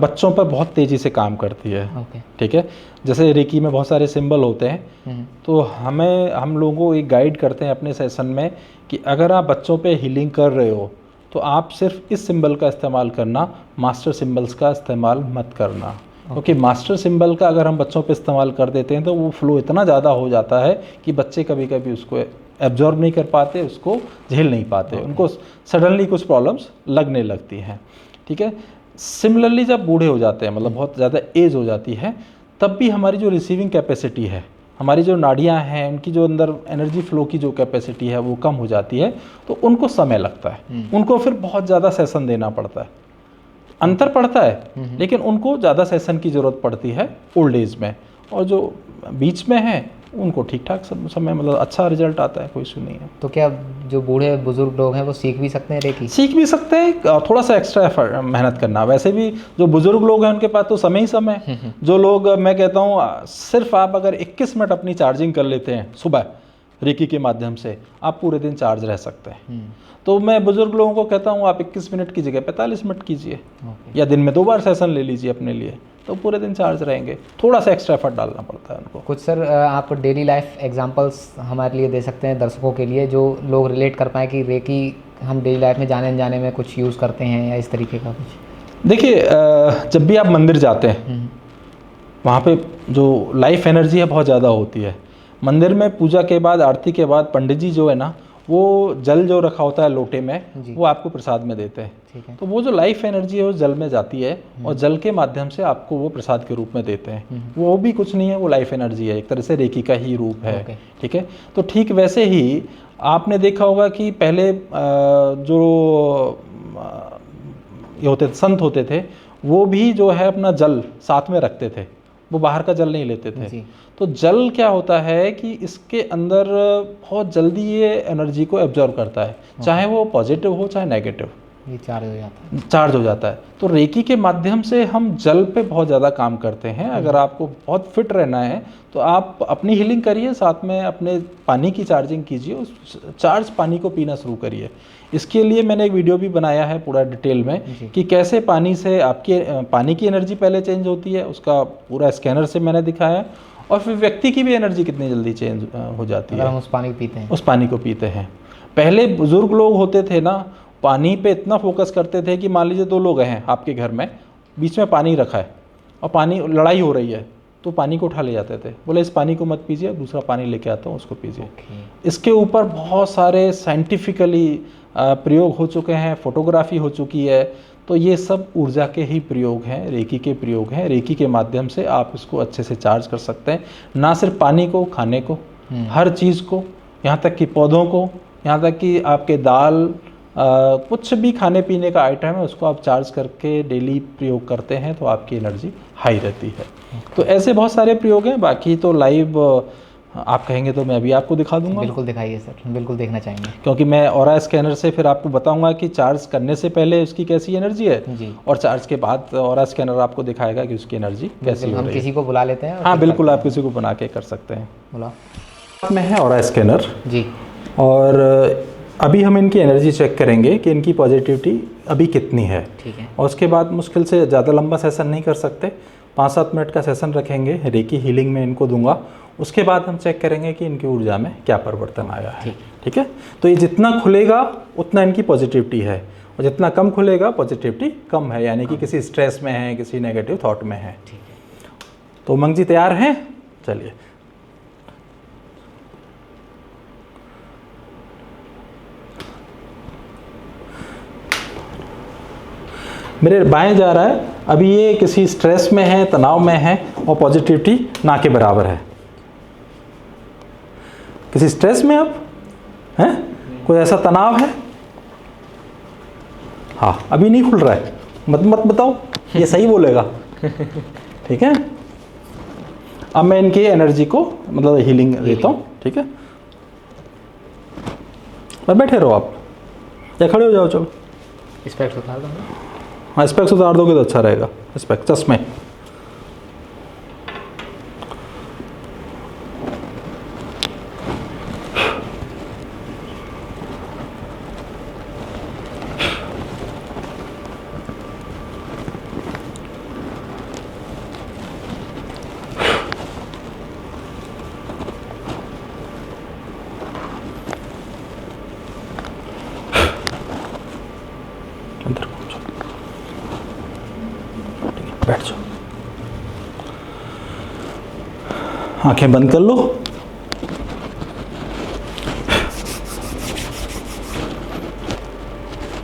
बच्चों पर बहुत तेज़ी से काम करती है। ठीक है, जैसे रेकी में बहुत सारे सिंबल होते हैं, तो हम लोगों को एक गाइड करते हैं अपने सेशन में कि अगर आप बच्चों पे हीलिंग कर रहे हो तो आप सिर्फ इस सिंबल का इस्तेमाल करना, मास्टर सिंबल्स का इस्तेमाल मत करना। क्योंकि मास्टर सिंबल का अगर हम बच्चों पे इस्तेमाल कर देते हैं तो वो फ्लो इतना ज़्यादा हो जाता है कि बच्चे कभी कभी उसको एब्जॉर्ब नहीं कर पाते, उसको झेल नहीं पाते, उनको सडनली कुछ प्रॉब्लम्स लगने लगती हैं। ठीक है, सिमिलरली जब बूढ़े हो जाते हैं, मतलब बहुत ज़्यादा एज हो जाती है, तब भी हमारी जो रिसीविंग कैपेसिटी है, हमारी जो नाड़ियाँ हैं, उनकी जो अंदर एनर्जी फ्लो की जो कैपेसिटी है वो कम हो जाती है, तो उनको समय लगता है, उनको फिर बहुत ज़्यादा सेशन देना पड़ता है। अंतर पड़ता है, लेकिन उनको ज़्यादा सेशन की ज़रूरत पड़ती है ओल्ड एज में, और जो बीच में है उनको ठीक ठाक समय, मतलब अच्छा रिजल्ट आता है, कोई इशू नहीं है। तो क्या जो बूढ़े बुजुर्ग लोग हैं वो सीख भी सकते हैं रेकी? सीख भी सकते हैं, थोड़ा सा एक्स्ट्रा मेहनत करना। वैसे भी जो बुजुर्ग लोग हैं उनके पास तो समय ही समय। जो लोग, मैं कहता हूँ, सिर्फ आप अगर 21 मिनट अपनी चार्जिंग कर लेते हैं सुबह रेकी के माध्यम से, आप पूरे दिन चार्ज रह सकते हैं। तो मैं बुजुर्ग लोगों को कहता हूँ आप 21 मिनट की जगह 45 मिनट कीजिए, या दिन में 2 बार सेशन ले लीजिए अपने लिए, तो पूरे दिन चार्ज रहेंगे। थोड़ा सा एक्स्ट्रा एफर्ट डालना पड़ता है उनको। कुछ सर आप डेली लाइफ एग्जांपल्स हमारे लिए दे सकते हैं दर्शकों के लिए, जो लोग रिलेट कर पाएँ कि रेकी हम डेली लाइफ में जाने अनजाने में कुछ यूज़ करते हैं या इस तरीके का कुछ? देखिए, जब भी आप मंदिर जाते हैं वहाँ पे जो लाइफ एनर्जी है बहुत ज़्यादा होती है। मंदिर में पूजा के बाद, आरती के बाद पंडित जी जो है ना, वो जल जो रखा होता है लोटे में, वो आपको प्रसाद में देते हैं। ठीक है। तो वो जो लाइफ एनर्जी है वो जल में जाती है, और जल के माध्यम से आपको वो प्रसाद के रूप में देते हैं। वो भी कुछ नहीं है, वो लाइफ एनर्जी है, एक तरह से रेकी का ही रूप है। ठीक है। तो ठीक वैसे ही आपने देखा होगा कि पहले जो ये होते संत होते थे, वो भी जो है अपना जल साथ में रखते थे, वो बाहर का जल नहीं लेते थे। तो जल क्या होता है कि इसके अंदर बहुत जल्दी ये एनर्जी को एब्जॉर्व करता है, चाहे वो पॉजिटिव हो चाहे नेगेटिव, ये चार्ज हो जाता है। तो रेकी के माध्यम से हम जल पे बहुत ज़्यादा काम करते हैं। अगर आपको बहुत फिट रहना है तो आप अपनी हीलिंग करिए, साथ में अपने पानी की चार्जिंग कीजिए, उस चार्ज पानी को पीना शुरू करिए। इसके लिए मैंने एक वीडियो भी बनाया है पूरा डिटेल में कि कैसे पानी से आपकी पानी की एनर्जी पहले चेंज होती है, उसका पूरा स्कैनर से मैंने दिखाया, और फिर व्यक्ति की भी एनर्जी कितनी जल्दी चेंज हो जाती है हम उस पानी को पीते हैं। उस पानी को पीते हैं। पहले बुजुर्ग लोग होते थे ना, पानी पे इतना फोकस करते थे कि मान लीजिए 2 लोग हैं आपके घर में, बीच में पानी रखा है और पानी लड़ाई हो रही है, तो पानी को उठा ले जाते थे, बोले इस पानी को मत पीजिए, दूसरा पानी लेके आता हूँ उसको पीजिए। इसके ऊपर बहुत सारे साइंटिफिकली प्रयोग हो चुके हैं, फोटोग्राफी हो चुकी है। तो ये सब ऊर्जा के ही प्रयोग हैं, रेकी के प्रयोग हैं। रेकी के माध्यम से आप इसको अच्छे से चार्ज कर सकते हैं, ना सिर्फ पानी को, खाने को, हर चीज़ को, यहाँ तक कि पौधों को, यहाँ तक कि आपके दाल, कुछ भी खाने पीने का आइटम है उसको आप चार्ज करके डेली प्रयोग करते हैं तो आपकी एनर्जी हाई रहती है। तो ऐसे बहुत सारे प्रयोग हैं। बाकी तो लाइव आप कहेंगे तो मैं अभी आपको दिखा दूंगा। बिल्कुल दिखाइए सर, बिल्कुल देखना चाहेंगे, क्योंकि मैं ऑरा स्कैनर से फिर आपको बताऊंगा कि चार्ज करने से पहले उसकी कैसी एनर्जी है जी, और चार्ज के बाद ऑरा स्कैनर आपको दिखाएगा कि उसकी एनर्जी कैसी हो रही है। हम किसी को बुला लेते हैं। हाँ बिल्कुल, आप किसी को बना के कर सकते हैं। बुला में है ऑरा स्कैनर जी, और अभी हम इनकी एनर्जी चेक करेंगे कि इनकी पॉजिटिविटी अभी कितनी है। ठीक है। और उसके बाद मुश्किल से ज़्यादा लंबा सेशन नहीं कर सकते, 5-7 मिनट का सेशन रखेंगे, रेकी हीलिंग में इनको दूंगा। उसके बाद हम चेक करेंगे कि इनकी ऊर्जा में क्या परिवर्तन आया है। ठीक है। तो ये जितना खुलेगा उतना इनकी पॉजिटिविटी है, और जितना कम खुलेगा पॉजिटिविटी कम है, यानी कि किसी स्ट्रेस में है, किसी नेगेटिव थॉट में है। ठीक है। तो उमंग जी तैयार हैं? चलिए। मेरे बाएं जा रहा है, अभी ये किसी स्ट्रेस में है, तनाव में है, और पॉजिटिविटी ना के बराबर है। किसी स्ट्रेस में आप हैं? कोई ऐसा तनाव है? हाँ, अभी नहीं खुल रहा है, मत बताओ, ये सही बोलेगा। ठीक है। अब मैं इनकी एनर्जी को मतलब हीलिंग देता हूँ। ठीक है। और बैठे रहो आप, या खड़े हो जाओ। चलो स्पेक्स उतार दो। हाँ, स्पेक्स उतार दोगे तो अच्छा रहेगा। स्पेक्स, चश्मे। अंदर पहुंचो, बैठ जाओ, आंखें बंद कर लो।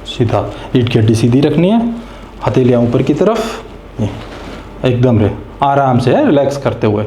सीधा रीढ़ की हड्डी सीधी रखनी है, हथेलियां ऊपर की तरफ, एकदम रे आराम से, रिलैक्स करते हुए।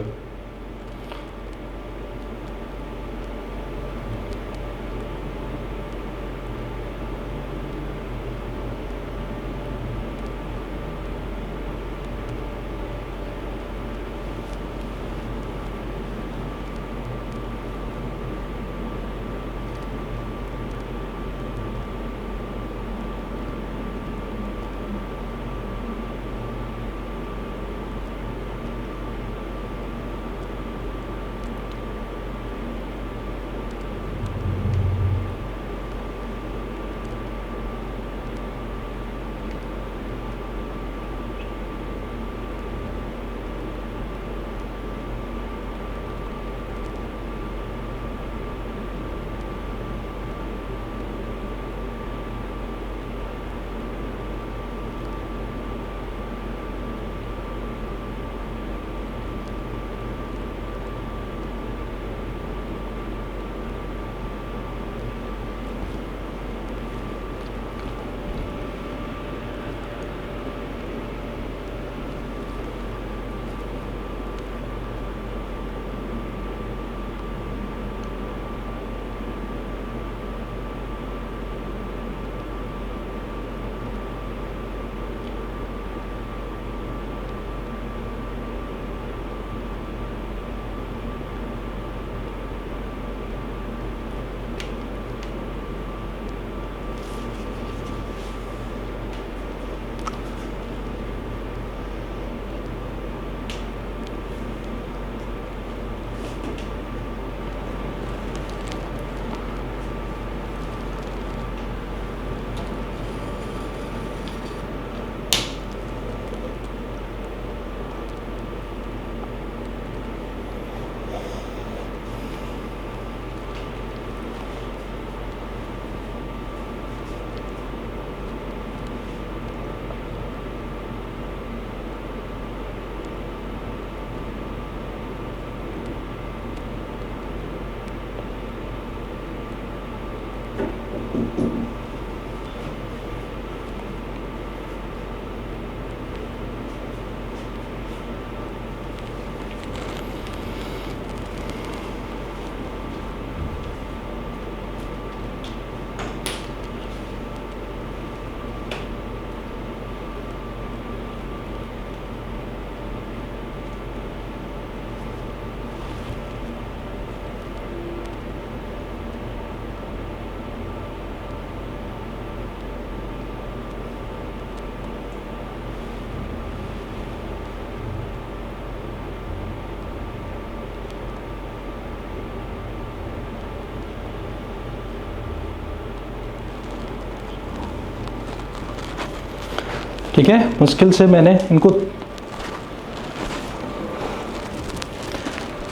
ठीक है, मुश्किल से मैंने इनको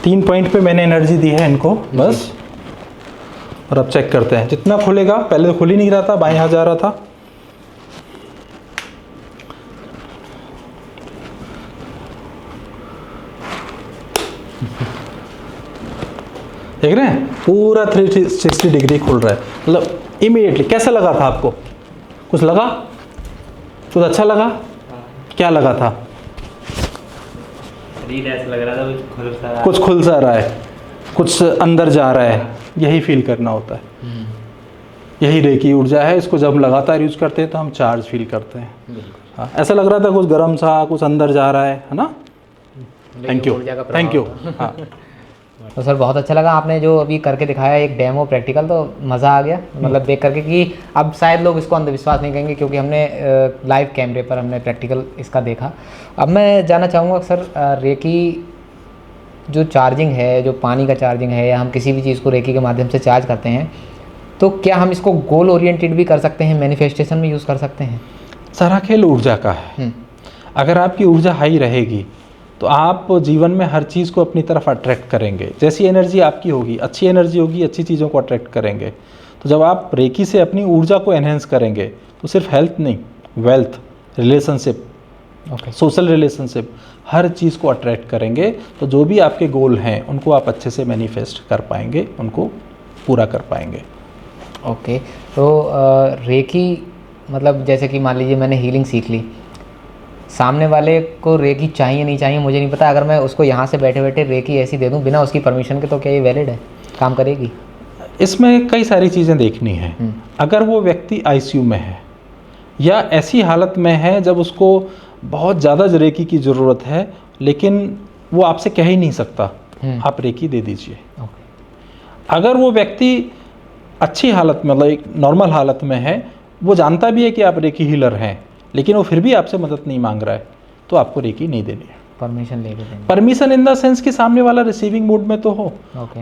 3 पॉइंट पे मैंने एनर्जी दी है इनको बस। और अब चेक करते हैं जितना खुलेगा, पहले तो खुल ही नहीं रहा था, बाएं हाथ जा रहा था। देख रहे हैं पूरा 360 डिग्री खुल रहा है, मतलब इमीडिएटली। कैसा लगा था आपको? कुछ लगा? कुछ अच्छा लगा? क्या लगा था? ऐसा लग रहा था कुछ खुल सा रहा है, कुछ अंदर जा रहा है, यही फील करना होता है। यही रेकी ऊर्जा है, इसको जब हम लगातार यूज करते हैं तो हम चार्ज फील करते हैं। हाँ, ऐसा लग रहा था कुछ गर्म सा, कुछ अंदर जा रहा है ना? Thank you, thank you. हाँ तो सर बहुत अच्छा लगा आपने जो अभी करके दिखाया, एक डेमो प्रैक्टिकल, तो मज़ा आ गया मतलब देख करके कि अब शायद लोग इसको अंधविश्वास नहीं कहेंगे, क्योंकि हमने लाइव कैमरे पर हमने प्रैक्टिकल इसका देखा। अब मैं जानना चाहूँगा सर, रेकी जो चार्जिंग है, जो पानी का चार्जिंग है, या हम किसी भी चीज़ को रेकी के माध्यम से चार्ज करते हैं, तो क्या हम इसको गोल ओरिएंटेड भी कर सकते हैं, मैनिफेस्टेशन में यूज़ कर सकते हैं? सारा खेल ऊर्जा का है। अगर आपकी ऊर्जा हाई रहेगी तो आप जीवन में हर चीज़ को अपनी तरफ अट्रैक्ट करेंगे। जैसी एनर्जी आपकी होगी, अच्छी एनर्जी होगी, अच्छी चीज़ों को अट्रैक्ट करेंगे। तो जब आप रेकी से अपनी ऊर्जा को एनहेंस करेंगे तो सिर्फ हेल्थ नहीं, वेल्थ, रिलेशनशिप, सोशल रिलेशनशिप, हर चीज़ को अट्रैक्ट करेंगे। तो जो भी आपके गोल हैं उनको आप अच्छे से मैनिफेस्ट कर पाएंगे, उनको पूरा कर पाएंगे। ओके, तो रेकी मतलब जैसे कि मान लीजिए मैंने हीलिंग सीख ली, सामने वाले को रेकी चाहिए नहीं चाहिए मुझे नहीं पता, अगर मैं उसको यहाँ से बैठे बैठे रेकी ऐसी दे दूँ बिना उसकी परमिशन के, तो क्या ये वैलिड है, काम करेगी? इसमें कई सारी चीज़ें देखनी है। अगर वो व्यक्ति आईसीयू में है या ऐसी हालत में है जब उसको बहुत ज़्यादा रेकी की ज़रूरत है, लेकिन वो आपसे कह ही नहीं सकता आप रेकी दे दीजिए। अगर वो व्यक्ति अच्छी हालत में, मतलब एक नॉर्मल हालत में है, वो जानता भी है कि आप रेकी हीलर हैं, लेकिन वो फिर भी आपसे मदद नहीं मांग रहा है, तो आपको रेकी नहीं देनी है। परमिशन लेके देंगे। परमिशन इन द सेंस कि सामने वाला रिसीविंग मोड में तो हो।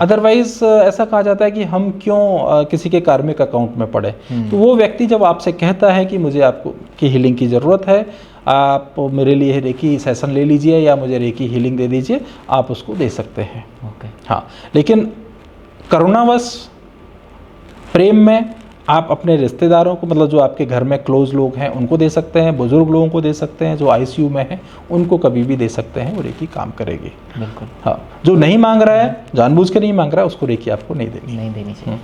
अदरवाइज ऐसा कहा जाता है कि हम क्यों किसी के कार्मिक अकाउंट में पड़े। तो वो व्यक्ति जब आपसे कहता है कि मुझे आपको की हीलिंग की ज़रूरत है, आप मेरे लिए रेकी सेशन ले लीजिए या मुझे रेकी हीलिंग दे दीजिए, आप उसको दे सकते हैं। हाँ, लेकिन करुणावश प्रेम में आप अपने रिश्तेदारों को, मतलब जो आपके घर में क्लोज लोग हैं उनको दे सकते हैं, बुजुर्ग लोगों को दे सकते हैं, जो आईसीयू में हैं उनको कभी भी दे सकते हैं, वो रेकी काम करेगी। बिल्कुल। हाँ, जो नहीं मांग रहा है, जानबूझ के नहीं मांग रहा है, उसको रेकी आपको नहीं देनी चाहिए।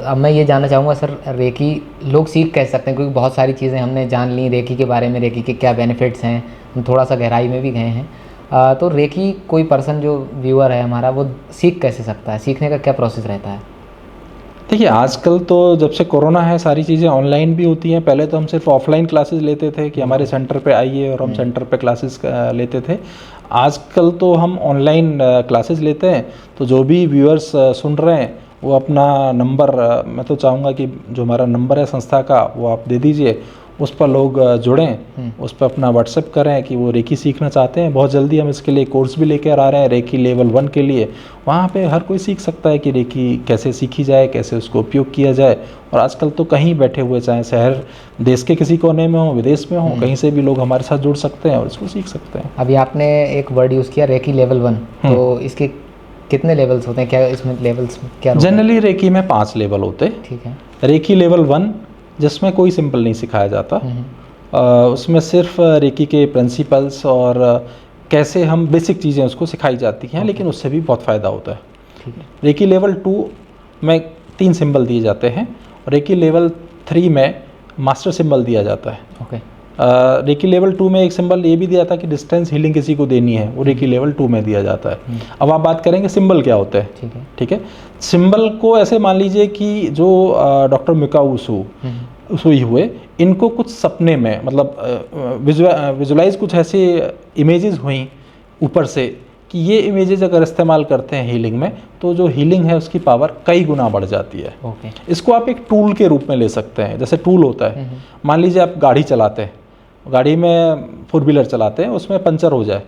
अब मैं ये जानना चाहूँगा सर, रेकी लोग सीख कैसे सकते हैं, क्योंकि बहुत सारी चीज़ें हमने जान ली रेकी के बारे में, रेकी के क्या बेनिफिट्स हैं, हम थोड़ा सा गहराई में भी गए हैं। तो रेकी कोई पर्सन जो व्यूअर है हमारा, वो सीख कैसे सकता है, सीखने का क्या प्रोसेस रहता है? देखिए, आजकल तो जब से कोरोना है सारी चीज़ें ऑनलाइन भी होती हैं। पहले तो हम सिर्फ ऑफलाइन क्लासेस लेते थे कि हमारे सेंटर पे आइए और हम सेंटर पे क्लासेस लेते थे। आजकल तो हम ऑनलाइन क्लासेस लेते हैं। तो जो भी व्यूअर्स सुन रहे हैं वो अपना नंबर, मैं तो चाहूँगा कि जो हमारा नंबर है संस्था का वो आप दे दीजिए, उस पर लोग जुड़ें, उस पर अपना व्हाट्सएप करें कि वो रेकी सीखना चाहते हैं। बहुत जल्दी हम इसके लिए कोर्स भी लेकर आ रहे हैं, रेकी लेवल 1 के लिए। वहाँ पे हर कोई सीख सकता है कि रेकी कैसे सीखी जाए, कैसे उसको उपयोग किया जाए। और आजकल तो कहीं बैठे हुए, चाहे शहर देश के किसी कोने में हो, विदेश में हो, कहीं से भी लोग हमारे साथ जुड़ सकते हैं और इसको सीख सकते हैं। अभी आपने एक वर्ड यूज़ किया रेकी लेवल 1, तो इसके कितने लेवल्स होते हैं, क्या इसमें लेवल्स क्या? जनरली रेकी में 5 लेवल होते हैं। ठीक है। रेकी लेवल 1 जिसमें कोई सिंपल नहीं सिखाया जाता, उसमें सिर्फ रेकी के प्रिंसिपल्स और कैसे हम बेसिक चीज़ें उसको सिखाई जाती हैं, लेकिन उससे भी बहुत फ़ायदा होता है। ठीक है। रेकी लेवल 2 में 3 सिंबल दिए जाते हैं और रेकी लेवल 3 में मास्टर सिंबल दिया जाता है। ओके। रेकी लेवल 2 में एक सिंबल ये भी दिया था कि डिस्टेंस हीलिंग किसी को देनी है, वो रेकी लेवल 2 में दिया जाता है। अब आप बात करेंगे सिंबल क्या होता है। ठीक है। ठीक है। सिंबल को ऐसे मान लीजिए कि जो डॉक्टर मिकाओ उसुई हुए, इनको कुछ सपने में, मतलब विजुलाइज कुछ ऐसी इमेजेस हुई ऊपर से कि ये इमेजेस अगर इस्तेमाल करते हैं हीलिंग में, तो जो हीलिंग है उसकी पावर कई गुना बढ़ जाती है। ओके। इसको आप एक टूल के रूप में ले सकते हैं। जैसे टूल होता है, मान लीजिए आप गाड़ी चलाते हैं, गाड़ी में 4 व्हीलर चलाते हैं, उसमें पंचर हो जाए,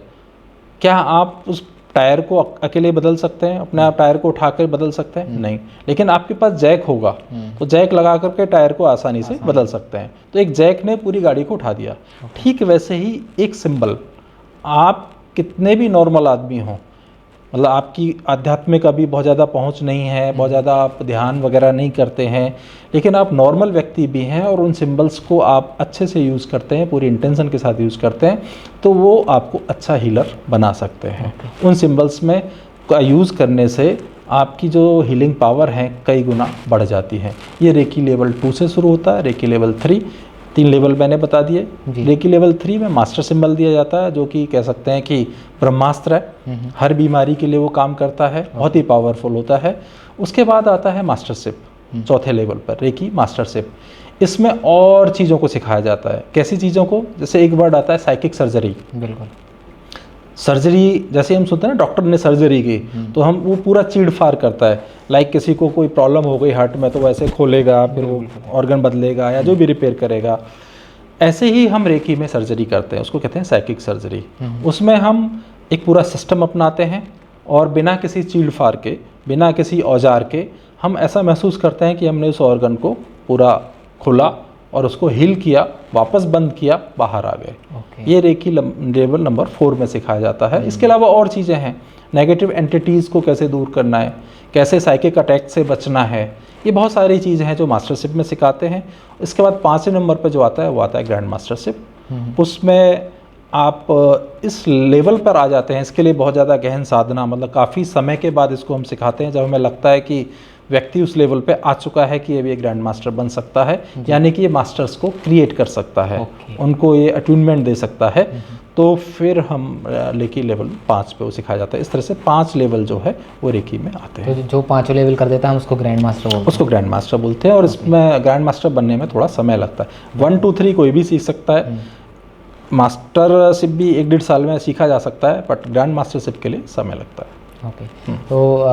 क्या आप उस टायर को अकेले बदल सकते हैं? अपने आप टायर को उठाकर बदल सकते हैं? नहीं। लेकिन आपके पास जैक होगा तो जैक लगा करके टायर को आसानी से बदल सकते हैं। तो एक जैक ने पूरी गाड़ी को उठा दिया। ठीक वैसे ही एक सिंबल, आप कितने भी नॉर्मल आदमी हों, मतलब आपकी आध्यात्मिक अभी बहुत ज़्यादा पहुंच नहीं है, बहुत ज़्यादा आप ध्यान वगैरह नहीं करते हैं, लेकिन आप नॉर्मल व्यक्ति भी हैं और उन सिंबल्स को आप अच्छे से यूज़ करते हैं, पूरी इंटेंशन के साथ यूज़ करते हैं, तो वो आपको अच्छा हीलर बना सकते हैं। उन सिंबल्स में का यूज़ करने से आपकी जो हीलिंग पावर है कई गुना बढ़ जाती है। ये रेकी लेवल 2 से शुरू होता है। रेकी लेवल 3, 3 लेवल मैंने बता दिए। रेकी लेवल 3 में मास्टर सिंबल दिया जाता है, जो कि कह सकते हैं कि ब्रह्मास्त्र है, हर बीमारी के लिए वो काम करता है, बहुत ही पावरफुल होता है। उसके बाद आता है मास्टरशिप, चौथे लेवल पर रेकी मास्टरशिप। इसमें और चीज़ों को सिखाया जाता है। कैसी चीज़ों को? जैसे एक वर्ड आता है साइकिक सर्जरी। बिल्कुल। सर्जरी जैसे हम सुनते हैं ना, डॉक्टर ने सर्जरी की, तो हम वो पूरा चीड़ फाड़ करता है। लाइक किसी को कोई प्रॉब्लम हो गई हार्ट में, तो वैसे खोलेगा, फिर वो ऑर्गन बदलेगा या जो भी रिपेयर करेगा। ऐसे ही हम रेकी में सर्जरी करते हैं, उसको कहते हैं साइकिक सर्जरी। उसमें हम एक पूरा सिस्टम अपनाते हैं और बिना किसी चीड़ फाड़ के, बिना किसी औजार के, हम ऐसा महसूस करते हैं कि हमने उस ऑर्गन को पूरा खोला और उसको हील किया, वापस बंद किया, बाहर आ गए। ये रेकी लेवल नंबर 4 में सिखाया जाता है। इसके अलावा और चीज़ें हैं, नेगेटिव एंटिटीज़ को कैसे दूर करना है, कैसे साइकिक अटैक से बचना है, ये बहुत सारी चीज़ें हैं जो मास्टरशिप में सिखाते हैं। इसके बाद 5वें नंबर पर जो आता है वो आता है ग्रैंड मास्टरशिप। उसमें आप इस लेवल पर आ जाते हैं। इसके लिए बहुत ज़्यादा गहन साधना, मतलब काफ़ी समय के बाद इसको हम सिखाते हैं, जब हमें लगता है कि व्यक्ति उस लेवल पे आ चुका है कि अभी ये ग्रैंड मास्टर बन सकता है, यानी कि ये मास्टर्स को क्रिएट कर सकता है, उनको ये अट्यूनमेंट दे सकता है, तो फिर हम रेकी लेवल 5 पे वो सिखाया जाता है। इस तरह से 5 लेवल जो है वो रेकी में आते हैं। तो जो 5 लेवल कर देता है हम उसको ग्रैंड मास्टर बोलते हैं। उसको ग्रैंड मास्टर बोलते हैं, और इसमें ग्रैंड मास्टर बनने में थोड़ा समय लगता है। 1 2 3 कोई भी सीख सकता है, मास्टरशिप भी 1-1.5 साल में सीखा जा सकता है, बट ग्रैंड मास्टरशिप के लिए समय लगता है। ओके तो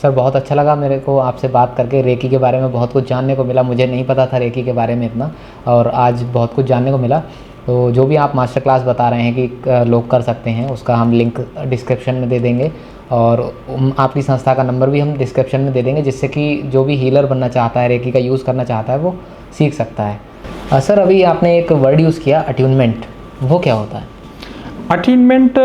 सर बहुत अच्छा लगा मेरे को आपसे बात करके। रेकी के बारे में बहुत कुछ जानने को मिला, मुझे नहीं पता था रेकी के बारे में इतना, और आज बहुत कुछ जानने को मिला। तो जो भी आप मास्टर क्लास बता रहे हैं कि लोग कर सकते हैं, उसका हम लिंक डिस्क्रिप्शन में दे देंगे, और आपकी संस्था का नंबर भी हम डिस्क्रिप्शन में दे देंगे, जिससे कि जो भी हीलर बनना चाहता है, रेकी का यूज़ करना चाहता है, वो सीख सकता है। सर अभी आपने एक वर्ड यूज़ किया अट्यूनमेंट, वो क्या होता है? अट्यूनमेंट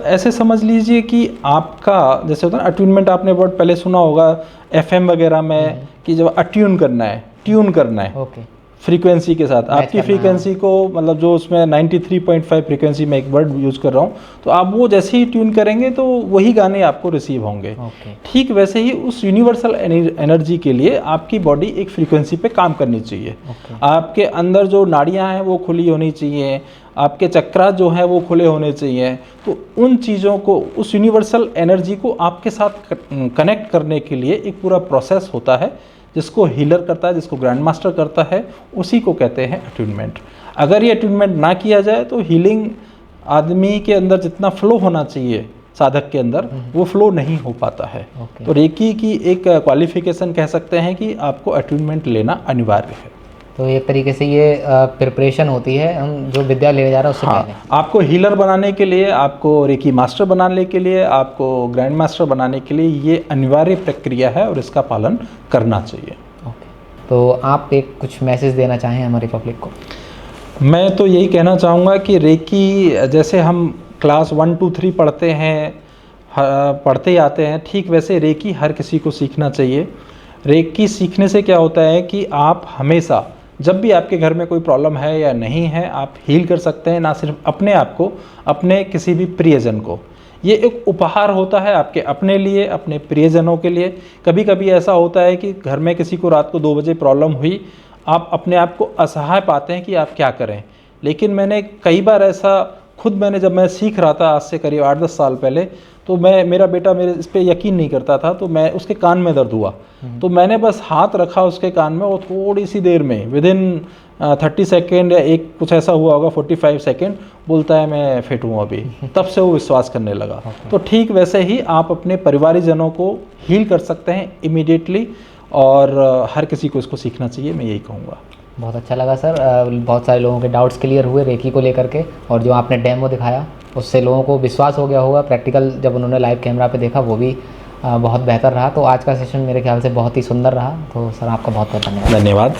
ऐसे समझ लीजिए कि आपका जैसे होता है ना, अट्यूनमेंट आपने वर्ड पहले सुना होगा FM वगैरह में, कि जब अट्यून करना है, ट्यून करना है ओके फ्रीक्वेंसी के साथ, आपकी फ्रीक्वेंसी को, मतलब जो उसमें 93.5 फ्रीक्वेंसी में एक वर्ड यूज़ कर रहा हूँ, तो आप वो जैसे ही ट्यून करेंगे तो वही गाने आपको रिसीव होंगे। ठीक वैसे ही उस यूनिवर्सल एनर्जी के लिए आपकी बॉडी एक फ्रीक्वेंसी पे काम करनी चाहिए। आपके अंदर जो नाड़ियाँ हैं वो खुली होनी चाहिए, आपके चक्रा जो हैं वो खुले होने चाहिए। तो उन चीज़ों को, उस यूनिवर्सल एनर्जी को आपके साथ कनेक्ट करने के लिए एक पूरा प्रोसेस होता है, जिसको हीलर करता है, जिसको ग्रैंड मास्टर करता है, उसी को कहते हैं अट्यूनमेंट। अगर ये अट्यूनमेंट ना किया जाए तो हीलिंग आदमी के अंदर जितना फ्लो होना चाहिए साधक के अंदर, वो फ्लो नहीं हो पाता है। तो रेकी की एक क्वालिफिकेशन कह सकते हैं कि आपको अट्यूनमेंट लेना अनिवार्य है। तो एक तरीके से ये प्रिपरेशन होती है, हम जो विद्या लेने जा रहे हैं उससे पहले। आपको हीलर बनाने के लिए, आपको रेकी मास्टर बनाने के लिए, आपको ग्रैंड मास्टर बनाने के लिए ये अनिवार्य प्रक्रिया है, और इसका पालन करना चाहिए। ओके, तो आप एक कुछ मैसेज देना चाहें हमारी पब्लिक को? मैं तो यही कहना चाहूँगा कि रेकी जैसे हम क्लास 1 2 3 पढ़ते हैं, पढ़ते ही आते हैं, ठीक वैसे रेकी हर किसी को सीखना चाहिए। रेकी सीखने से क्या होता है कि आप हमेशा, जब भी आपके घर में कोई प्रॉब्लम है या नहीं है, आप हील कर सकते हैं, ना सिर्फ अपने आप को, अपने किसी भी प्रियजन को। ये एक उपहार होता है आपके अपने लिए, अपने प्रियजनों के लिए। कभी कभी ऐसा होता है कि घर में किसी को रात को 2 बजे प्रॉब्लम हुई, आप अपने आप को असहाय पाते हैं कि आप क्या करें। लेकिन मैंने कई बार ऐसा खुद जब मैं सीख रहा था आज से करीब 8-10 साल पहले, तो मेरा बेटा मेरे इस पर यकीन नहीं करता था, तो मैं उसके कान में दर्द हुआ, तो मैंने बस हाथ रखा उसके कान में, और थोड़ी सी देर में विदिन 30 सेकेंड या एक कुछ ऐसा हुआ होगा, 45 सेकेंड, बोलता है मैं फिट हूँ अभी। तब से वो विश्वास करने लगा। तो ठीक वैसे ही आप अपने परिवारीजनों को हील कर सकते हैं इमीडिएटली, और हर किसी को इसको सीखना चाहिए, मैं यही कहूँगा। बहुत अच्छा लगा सर, बहुत सारे लोगों के डाउट्स क्लियर हुए रेकी को लेकर के, और जो आपने डेमो दिखाया उससे लोगों को विश्वास हो गया होगा। प्रैक्टिकल जब उन्होंने लाइव कैमरा पे देखा वो भी बहुत बेहतर रहा। तो आज का सेशन मेरे ख्याल से बहुत ही सुंदर रहा। तो सर आपका बहुत बहुत धन्यवाद। धन्यवाद।